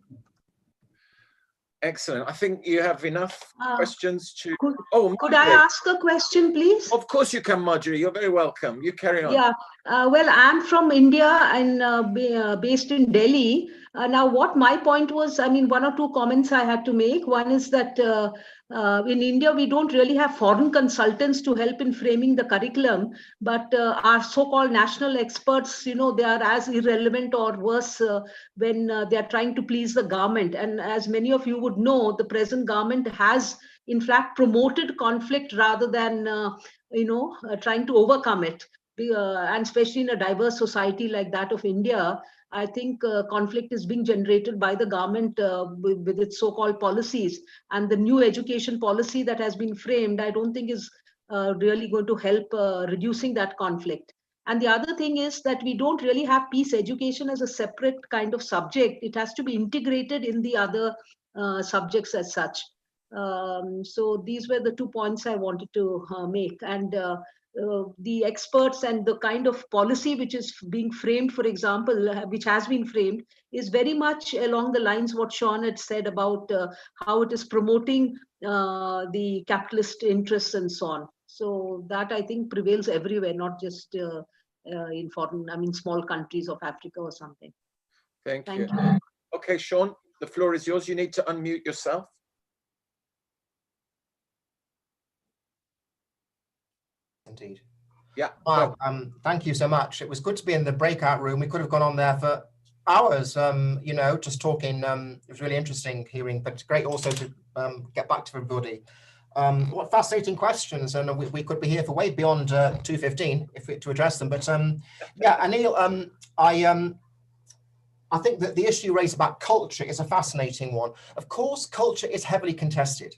Excellent. I think you have enough questions to... Could I ask a question, please? Of course you can, Marjorie. You're very welcome. You carry on. Yeah. Well, I'm from India and based in Delhi. Now, what my point was, I mean, one or two comments I had to make. One is that in India, we don't really have foreign consultants to help in framing the curriculum, but our so-called national experts, you know, they are as irrelevant or worse when they are trying to please the government. And as many of you would know, the present government has, in fact, promoted conflict rather than, trying to overcome it. And especially in a diverse society like that of India, I think conflict is being generated by the government with its so-called policies. And the new education policy that has been framed, I don't think is really going to help reducing that conflict. And the other thing is that we don't really have peace education as a separate kind of subject. It has to be integrated in the other subjects as such. So these were the 2 points I wanted to make. And the experts and the kind of policy which is being framed, for example, which has been framed, is very much along the lines what Sean had said about how it is promoting the capitalist interests and so on. So that I think prevails everywhere, not just in small countries of Africa or something. Thank you. Okay, Sean, the floor is yours. You need to unmute yourself. Indeed. Yeah. Wow. Thank you so much. It was good to be in the breakout room. We could have gone on there for hours, just talking. It was really interesting hearing, but it's great also to get back to everybody. What fascinating questions, and we could be here for way beyond 2:15 to address them. But yeah, Anil, I think that the issue raised about culture is a fascinating one. Of course, culture is heavily contested.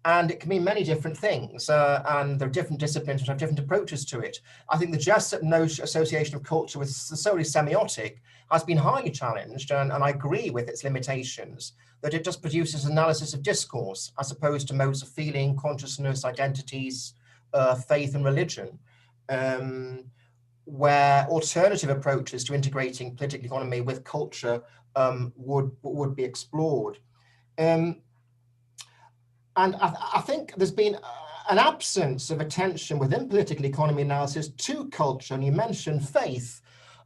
And it can mean many different things, and there are different disciplines which have different approaches to it. I think the Jessup association of culture with solely semiotic has been highly challenged, and I agree with its limitations, that it just produces analysis of discourse as opposed to modes of feeling, consciousness, identities, faith and religion, where alternative approaches to integrating political economy with culture would be explored. And I think there's been an absence of attention within political economy analysis to culture. And you mentioned faith.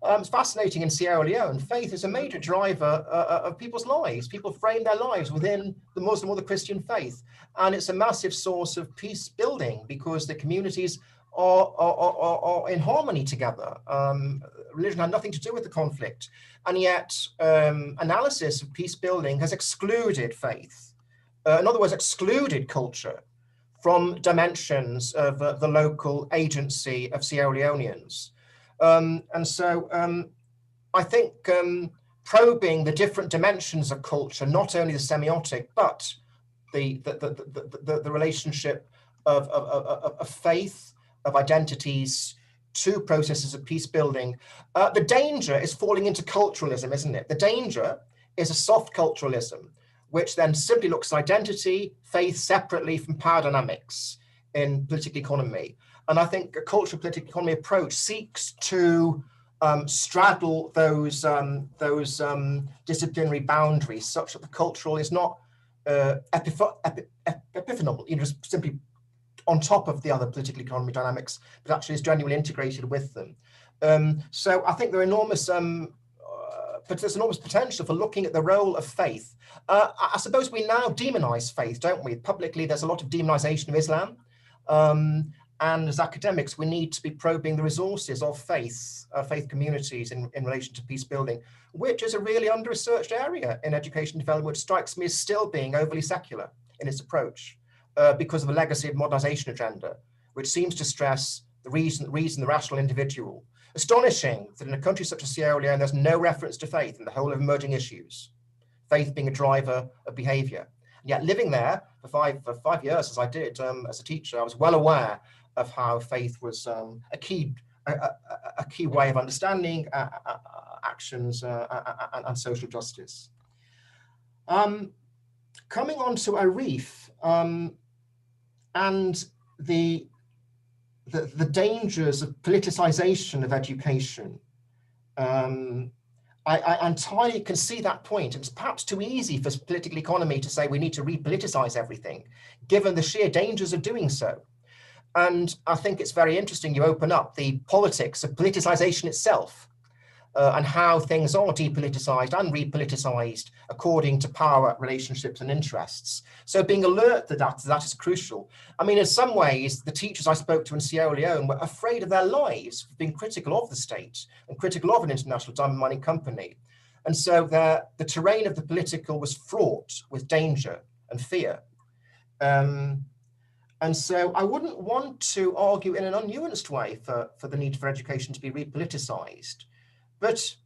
It's fascinating in Sierra Leone. Faith is a major driver of people's lives. People frame their lives within the Muslim or the Christian faith. And it's a massive source of peace building because the communities are in harmony together. Religion had nothing to do with the conflict. And yet analysis of peace building has excluded faith. In other words, excluded culture from dimensions of the local agency of Sierra Leoneans. And so I think probing the different dimensions of culture, not only the semiotic, but the relationship of faith, of identities to processes of peace building. The danger is falling into culturalism, isn't it? The danger is a soft culturalism, which then simply looks at identity, faith separately from power dynamics in political economy. And I think a cultural political economy approach seeks to straddle those disciplinary boundaries such that the cultural is not epiphenal, just simply on top of the other political economy dynamics, but actually is genuinely integrated with them. So I think there are enormous, but there's enormous potential for looking at the role of faith. I suppose we now demonize faith, don't we? Publicly, there's a lot of demonization of Islam. And as academics, we need to be probing the resources of faith communities in relation to peace building, which is a really under-researched area in education development, which strikes me as still being overly secular in its approach because of a legacy of modernization agenda, which seems to stress the reason, the rational individual. Astonishing that in a country such as Sierra Leone, there's no reference to faith in the whole of emerging issues, faith being a driver of behavior. And yet living there for five years, as I did as a teacher, I was well aware of how faith was a key way of understanding actions and social justice. Coming on to Arif and the dangers of politicization of education. I entirely can see that point. It's perhaps too easy for political economy to say we need to repoliticize everything, given the sheer dangers of doing so. And I think it's very interesting you open up the politics of politicization itself and how things are depoliticized and repoliticized according to power relationships and interests. So being alert to that is crucial. I mean, in some ways, the teachers I spoke to in Sierra Leone were afraid of their lives for being critical of the state and critical of an international diamond mining company. And so the terrain of the political was fraught with danger and fear. And so I wouldn't want to argue in an unnuanced way for the need for education to be repoliticized. But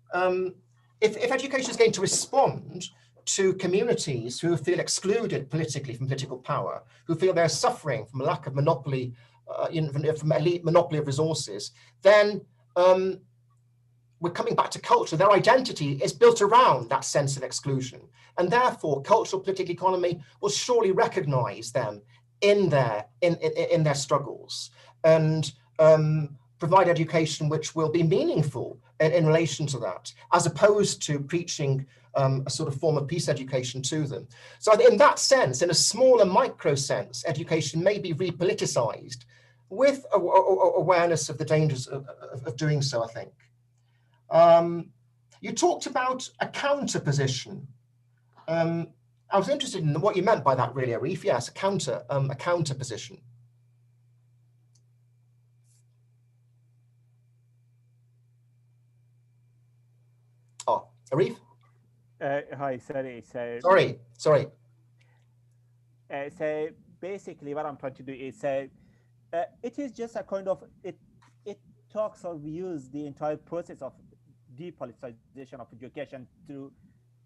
if education is going to respond to communities who feel excluded politically from political power, who feel they're suffering from a lack of monopoly, from elite monopoly of resources, then we're coming back to culture. Their identity is built around that sense of exclusion. And therefore, cultural political economy will surely recognize them in their struggles and provide education which will be meaningful in relation to that, as opposed to preaching a sort of form of peace education to them. So in that sense, in a smaller micro sense, education may be repoliticized with awareness of the dangers of doing so, I think. You talked about a counter position. I was interested in what you meant by that, really, Arif. Yes, a counter position. Oh, Arif? Hi, sorry. Sorry. So basically, what I'm trying to do is it is just a kind of it talks or views the entire process of depoliticization of education through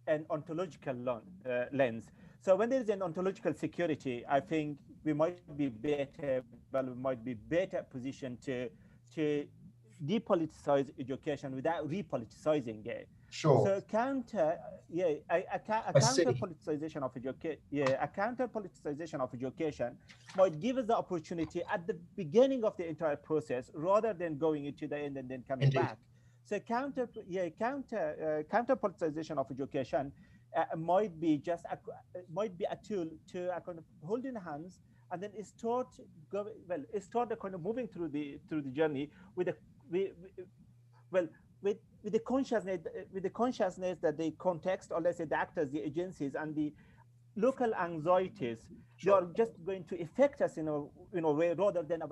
an ontological lens. So when there is an ontological security, I think we might be better positioned to depoliticize education without repoliticizing it. Sure. So a counter politicization of education, a counter politicization of education might give us the opportunity at the beginning of the entire process rather than going into the end and then coming back. So counter politicization of education might be a tool to kind of hold in hands and then start kind of moving through the journey with the consciousness that the context, or let's say the actors, the agencies, and the local anxieties, they are just going to affect us in a way rather than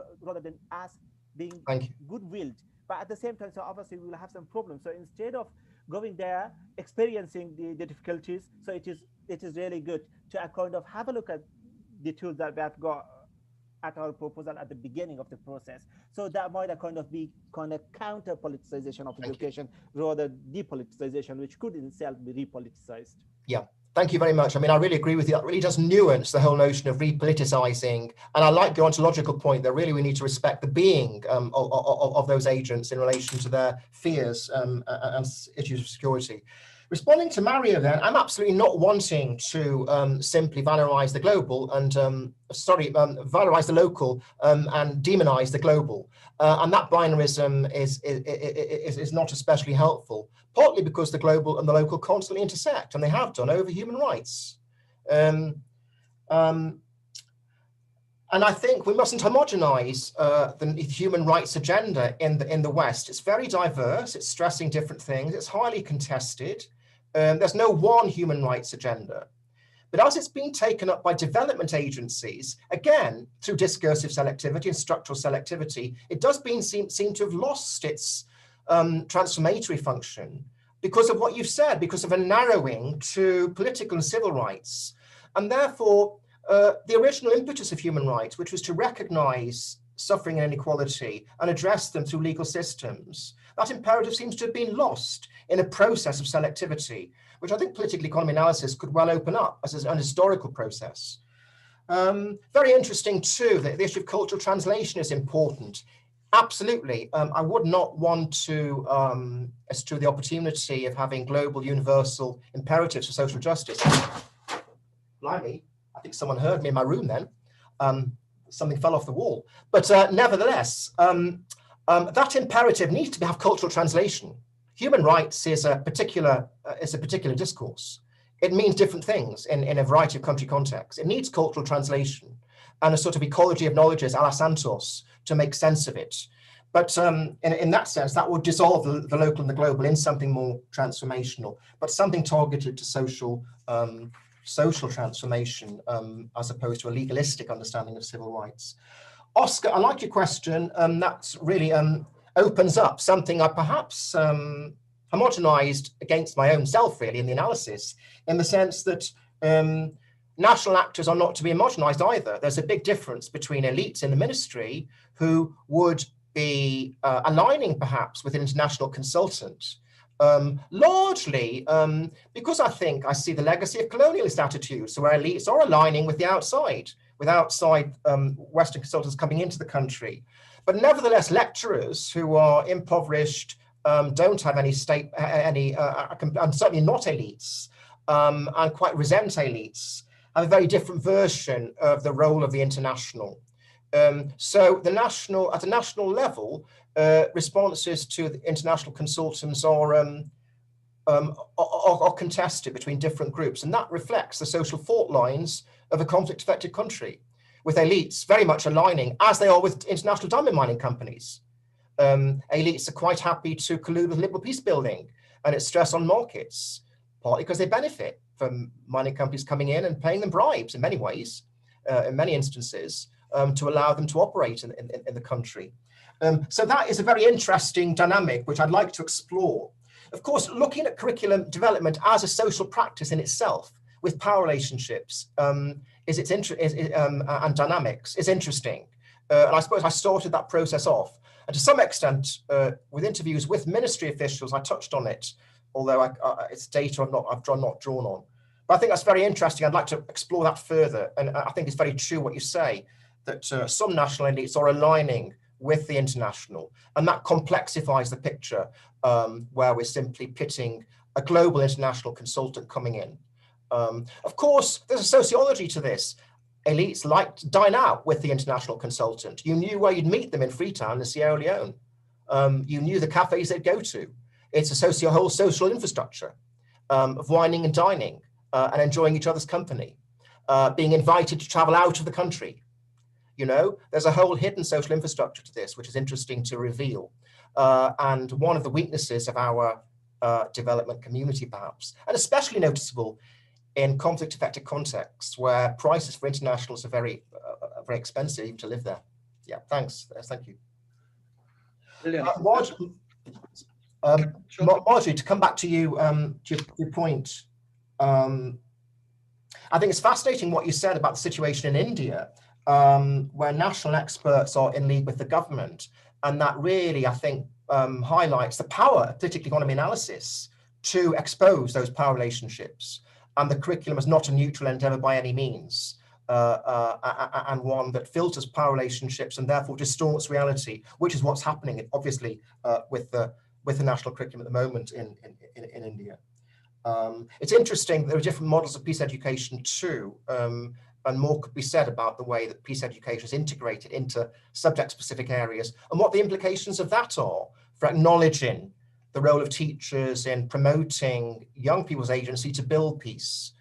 us being good-willed. But at the same time, so obviously we will have some problems. So instead of going there, experiencing the difficulties, so it is really good to kind of have a look at the tools that we have got at our proposal at the beginning of the process. So that might kind of be kind of counter politicization of education rather depoliticization, which could in itself be repoliticized. Yeah. Thank you very much. I mean, I really agree with you. That really does nuance the whole notion of repoliticizing. And I like your ontological point that really we need to respect the being of those agents in relation to their fears and issues of security. Responding to Mario then, I'm absolutely not wanting to simply valorize the global and, valorize the local and demonize the global. And that binarism is not especially helpful, partly because the global and the local constantly intersect, and they have done over human rights. And I think we mustn't homogenize the human rights agenda in the West. It's very diverse, it's stressing different things, it's highly contested. There's no one human rights agenda. But as it's been taken up by development agencies, again, through discursive selectivity and structural selectivity, it does seem to have lost its transformatory function because of what you've said, because of a narrowing to political and civil rights. And therefore, the original impetus of human rights, which was to recognize suffering and inequality and address them through legal systems, that imperative seems to have been lost in a process of selectivity, which I think political economy analysis could well open up as an historical process. Very interesting too, that the issue of cultural translation is important. Absolutely, I would not want to eschew the opportunity of having global universal imperatives for social justice. Blimey, I think someone heard me in my room then. Something fell off the wall. But nevertheless, that imperative needs to have cultural translation. Human rights is a particular discourse. It means different things in a variety of country contexts. It needs cultural translation and a sort of ecology of knowledges a la Santos to make sense of it. But in that sense, that would dissolve the local and the global in something more transformational, but something targeted to social transformation as opposed to a legalistic understanding of civil rights. Oscar, I like your question. That's really opens up something I perhaps homogenized against my own self, really, in the analysis, in the sense that national actors are not to be homogenized either. There's a big difference between elites in the ministry who would be aligning perhaps with an international consultant, largely because I think I see the legacy of colonialist attitudes, so where elites are aligning with the outside, with outside Western consultants coming into the country. But nevertheless, lecturers who are impoverished, don't have any and certainly not elites, and quite resent elites, have a very different version of the role of the international. So at a national level, responses to the international consultants are contested between different groups, and that reflects the social fault lines of a conflict-affected country, with elites very much aligning, as they are with international diamond mining companies. Elites are quite happy to collude with liberal peace building and its stress on markets, partly because they benefit from mining companies coming in and paying them bribes in many ways, in many instances, to allow them to operate in the country. So that is a very interesting dynamic, which I'd like to explore. Of course, looking at curriculum development as a social practice in itself, with power relationships and dynamics is interesting. And I suppose I started that process off. And to some extent, with interviews with ministry officials, I touched on it, although it's data I've not drawn on. But I think that's very interesting. I'd like to explore that further. And I think it's very true what you say, that some national elites are aligning with the international. And that complexifies the picture where we're simply pitting a global international consultant coming in. Of course, there's a sociology to this. Elites like to dine out with the international consultant. You knew where you'd meet them in Freetown in Sierra Leone. You knew the cafes they'd go to. It's a whole social infrastructure of wining and dining and enjoying each other's company, being invited to travel out of the country. You know, there's a whole hidden social infrastructure to this, which is interesting to reveal. And one of the weaknesses of our development community, perhaps, and especially noticeable in conflict-affected contexts where prices for internationals are very, very expensive even to live there. Yeah, thanks. Thank you. Brilliant. Marjorie, to come back to you, to your point, I think it's fascinating what you said about the situation in India, where national experts are in league with the government. And that really, I think, highlights the power of political economy analysis to expose those power relationships. And the curriculum is not a neutral endeavor by any means, and one that filters power relationships and therefore distorts reality, which is what's happening, obviously, with the national curriculum at the moment in India. It's interesting, there are different models of peace education too, and more could be said about the way that peace education is integrated into subject-specific areas and what the implications of that are for acknowledging the role of teachers in promoting young people's agency to build peace.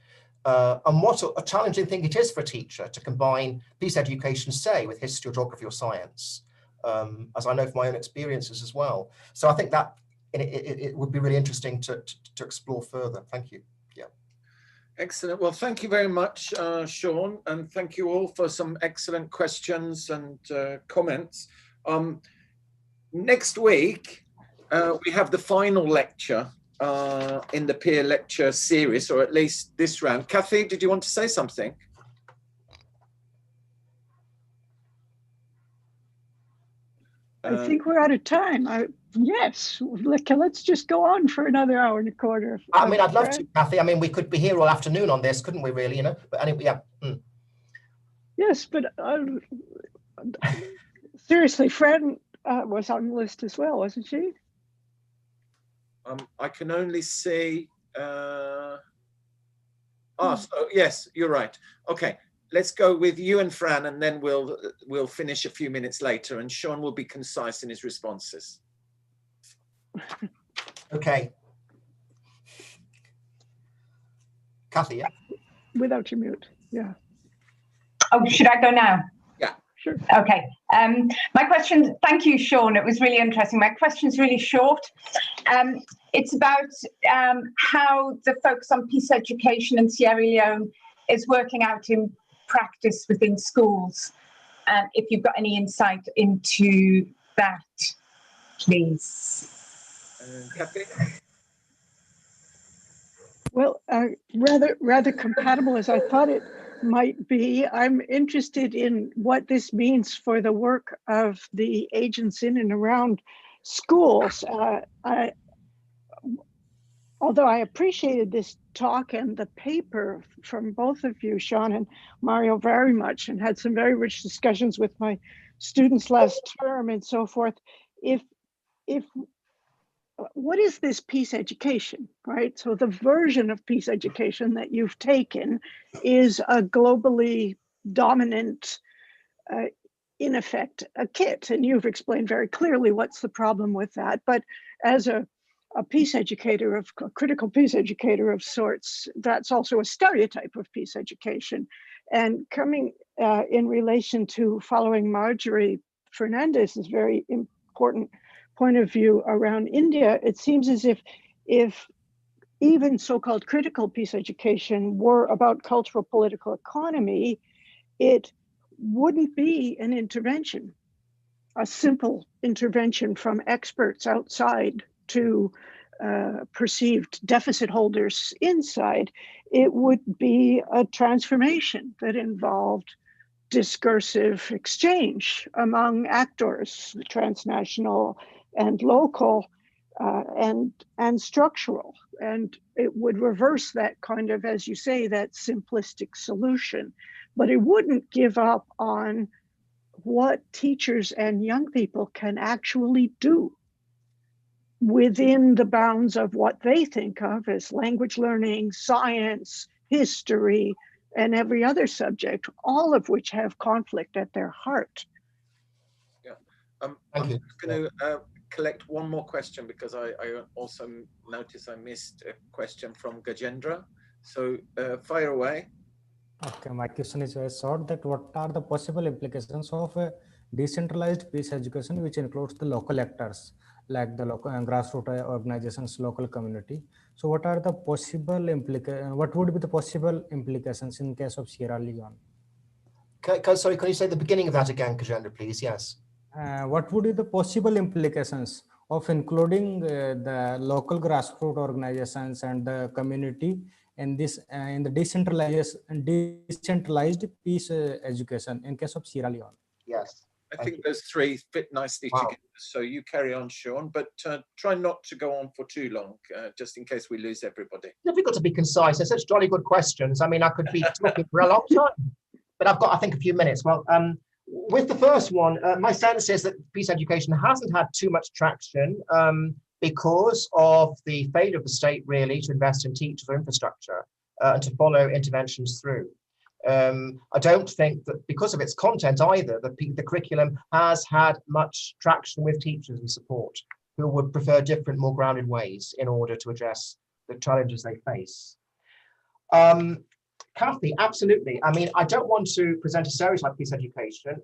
And what a challenging thing it is for a teacher to combine peace education, say, with history or geography or science, as I know from my own experiences as well. So I think that it would be really interesting to explore further. Thank you. Yeah. Excellent. Well, thank you very much, Sean, and thank you all for some excellent questions and comments. Next week, we have the final lecture in the peer lecture series, or at least this round. Kathy, did you want to say something? I think we're out of time. Yes, let's just go on for another hour and a quarter. I mean, I'd love to, Kathy. I mean, we could be here all afternoon on this, couldn't we, really, you know? But anyway, yeah. Yes, but seriously, Fran was on the list as well, wasn't she? I can only see, so yes, you're right. Okay, let's go with you and Fran, and then we'll finish a few minutes later, and Sean will be concise in his responses. Okay. Kathy, yeah? Without your mute, yeah. Oh, should I go now? Yeah. Sure. Okay. My question, thank you, Sean. It was really interesting. My question's really short. It's about how the focus on peace education in Sierra Leone is working out in practice within schools. If you've got any insight into that, please. Kathy? Well, rather compatible as I thought it might be. I'm interested in what this means for the work of the agents in and around schools. Although I appreciated this talk and the paper from both of you, Sean and Mario, very much, and had some very rich discussions with my students last term and so forth. What is this peace education, right? So the version of peace education that you've taken is a globally dominant, in effect, a kit. And you've explained very clearly what's the problem with that. But as a peace educator, a critical peace educator of sorts, that's also a stereotype of peace education. And coming in relation to following Marjorie Fernandez's very important point of view around India, it seems as if even so-called critical peace education were about cultural political economy, it wouldn't be an intervention, a simple intervention from experts outside to perceived deficit holders inside. It would be a transformation that involved discursive exchange among actors, transnational and local, and structural. And it would reverse that kind of, as you say, that simplistic solution. But it wouldn't give up on what teachers and young people can actually do within the bounds of what they think of as language learning, science, history, and every other subject, all of which have conflict at their heart. Yeah, I'm just going to collect one more question, because I also noticed I missed a question from Gajendra. So fire away. Okay, my question is very short, that what are the possible implications of a decentralized peace education, which includes the local actors, like the local grassroots organizations, local community? So what are the possible what would be the possible implications in case of Sierra Leone? Sorry, can you say the beginning of that again, Kajendra, please? Yes. What would be the possible implications of including the local grassroots organizations and the community in this in the decentralized peace education in case of Sierra Leone? Yes. I think those three fit nicely together. So you carry on, Sean, but try not to go on for too long, just in case we lose everybody. Difficult to be concise. They're such jolly good questions. I mean, I could be talking for a long time, but I've got, I think, a few minutes. Well, with the first one, my sense is that peace education hasn't had too much traction because of the failure of the state, really, to invest in teachers or infrastructure and to follow interventions through. I don't think that because of its content either, the curriculum has had much traction with teachers and support who would prefer different, more grounded ways in order to address the challenges they face. Kathy, absolutely. I mean, I don't want to present a stereotype peace education.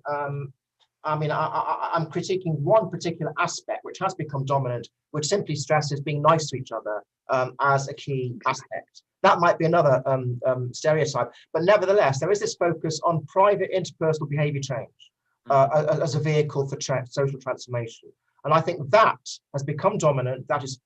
I mean, I'm critiquing one particular aspect which has become dominant, which simply stresses being nice to each other as a key aspect. That might be another stereotype, but nevertheless, there is this focus on private interpersonal behavior change as a vehicle for social transformation. And I think that has become dominant, that is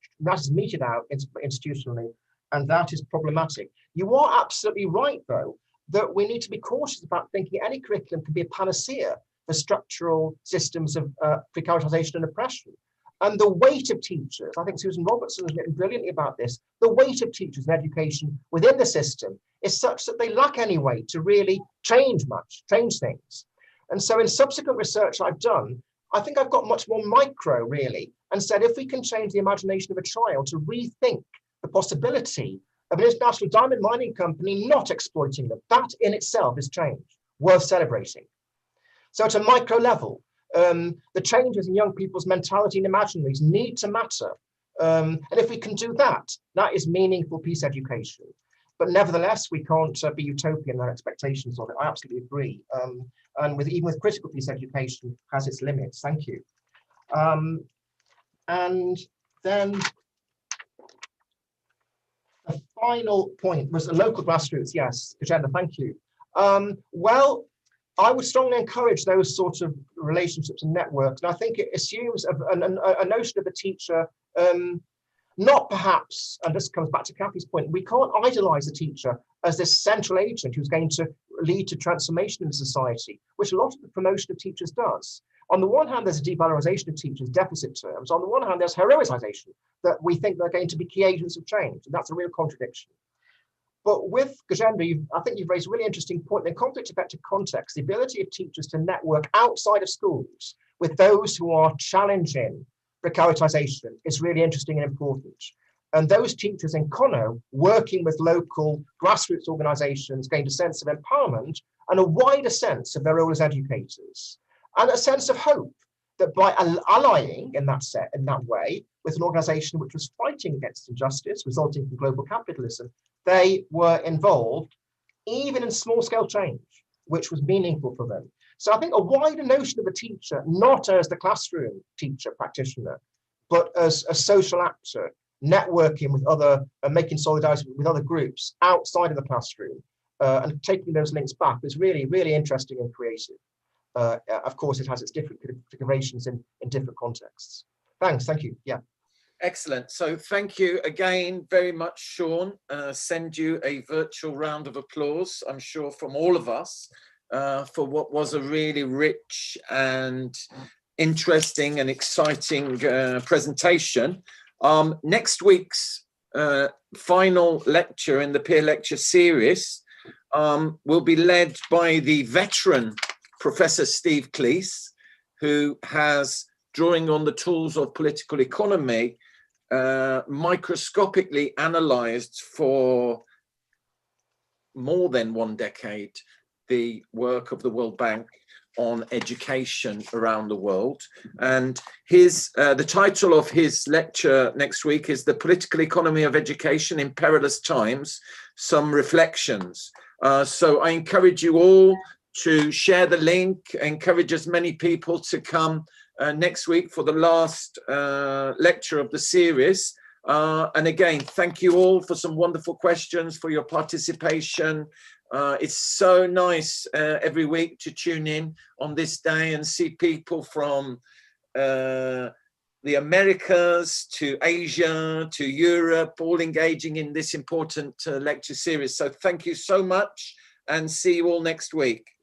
meted out institutionally, and that is problematic. You are absolutely right, though, that we need to be cautious about thinking any curriculum can be a panacea for structural systems of precaritization and oppression. And the weight of teachers, I think Susan Robertson has written brilliantly about this, the weight of teachers in education within the system is such that they lack any weight to really change things. And so in subsequent research I've done, I think I've got much more micro, really, and said if we can change the imagination of a child to rethink the possibility of an international diamond mining company not exploiting them, that in itself is change, worth celebrating. So at a micro level, the changes in young people's mentality and imaginaries need to matter. And if we can do that, that is meaningful peace education. But nevertheless, we can't be utopian in our expectations of it. I absolutely agree. And even with critical peace education has its limits. Thank you. And then the final point was the local grassroots. Yes, Agenda, thank you. Well, I would strongly encourage those sorts of relationships and networks. And I think it assumes a notion of a teacher, not perhaps, and this comes back to Kathy's point, we can't idolize the teacher as this central agent who's going to lead to transformation in society, which a lot of the promotion of teachers does. On the one hand, there's a devalorization of teachers, deficit terms. On the one hand, there's heroicization, that we think they're going to be key agents of change. And that's a real contradiction. But with Gajendra, I think you've raised a really interesting point. In conflict-affected context, the ability of teachers to network outside of schools with those who are challenging precaritization is really interesting and important. And those teachers in Kono, working with local grassroots organizations, gained a sense of empowerment and a wider sense of their role as educators, and a sense of hope that by allying in that way with an organization which was fighting against injustice resulting from global capitalism, they were involved even in small-scale change, which was meaningful for them. So I think a wider notion of a teacher, not as the classroom teacher practitioner, but as a social actor, networking with other, making solidarity with other groups outside of the classroom, and taking those links back is really, really interesting and creative. Of course, it has its different configurations in different contexts. Thanks, thank you, yeah. Excellent. So thank you again very much, Sean. Send you a virtual round of applause, I'm sure, from all of us for what was a really rich and interesting and exciting presentation. Next week's final lecture in the peer lecture series will be led by the veteran Professor Steve Cleese, who has, drawing on the tools of political economy, microscopically analyzed for more than 1 decade the work of the World Bank on education around the world. And the title of his lecture next week is The Political Economy of Education in Perilous Times, Some Reflections. So I encourage you all to share the link, encourage as many people to come next week for the last lecture of the series. And again, thank you all for some wonderful questions, for your participation. It's so nice every week to tune in on this day and see people from the Americas to Asia to Europe, all engaging in this important lecture series. So thank you so much and see you all next week.